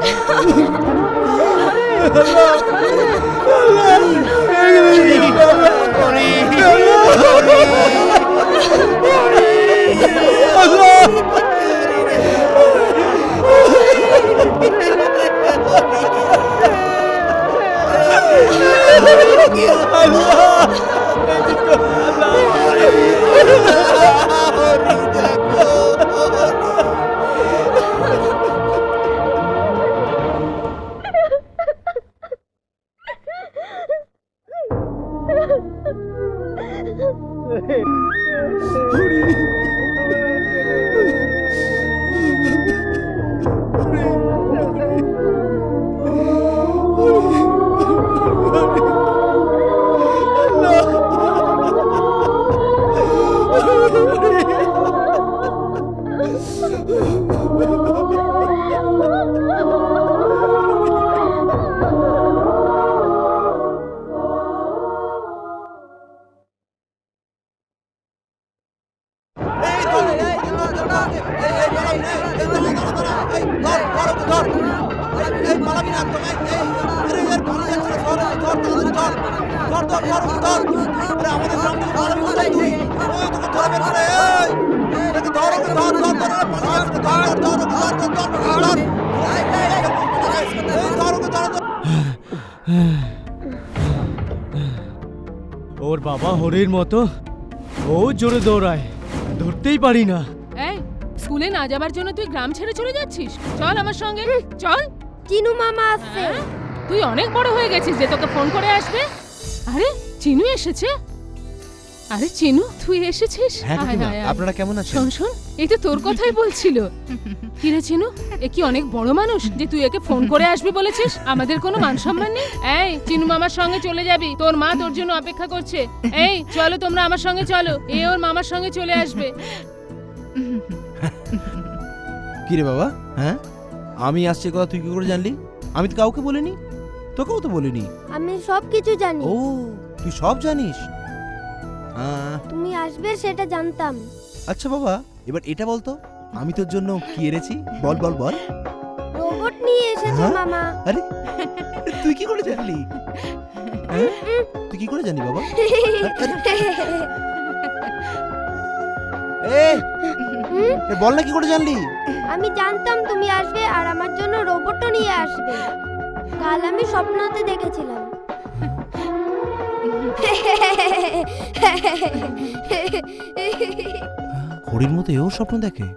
আমাদের ওর বাবা হরির মতো ও জোরে দৌড়ায়, ধরতেই পারি না। এই স্কুলে না যাবার জন্য তুই গ্রাম ছেড়ে চলে যাচ্ছিস? চল আমার সঙ্গে চল। চিনু মামা আসছে। তুই অনেক বড় হয়ে গেছিস যে তোকে ফোন করে আসবে। আরে চিনু এসেছে। আরে চিনু তুই এসেছিস? হ্যাঁ আয়, কাকিমা, আয়, আয়। আপনারা কেমন আছেন? শোন শোন, এই তো তোর কথাই বলছিল। কি রে চিনু, এ কি অনেক বড় মানুষ যে তুই একে ফোন করে আসবি বলেছিস? আমাদের কোনো মান সম্মান নেই? এই চিনু মামার সঙ্গে চলে যাবি, তোর মা তোর জন্য অপেক্ষা করছে। এই চলো তোমরা আমার সঙ্গে চলো, এ ওর মামার সঙ্গে চলে আসবে। কি রে বাবা, হ্যাঁ আমি আসছে কথা তুই কি করে জানলি? আমি তো কাউকে বলিনি, তোকেও তো বলিনি। আমি সব কিছু জানি। ও তুই সব জানিস? তুমি আসবে সেটা জানতাম। আচ্ছা বাবা, এবার এটা বলতো আমি তোর জন্য কি এনেছি? বল বল বল। রোবট নিয়ে এসেছে হ্যাঁ? মামা। আরে তুই কি করে জানলি? হ্যাঁ? তুই কি করে জানি বাবা? এ বল না কি করে জানলি? আমি জানতাম তুমি আসবে আর আমার জন্য রোবটও নিয়ে আসবে। কাল আমি স্বপ্নতে দেখেছিলাম। হরির মতো এও স্বপ্ন দেখে?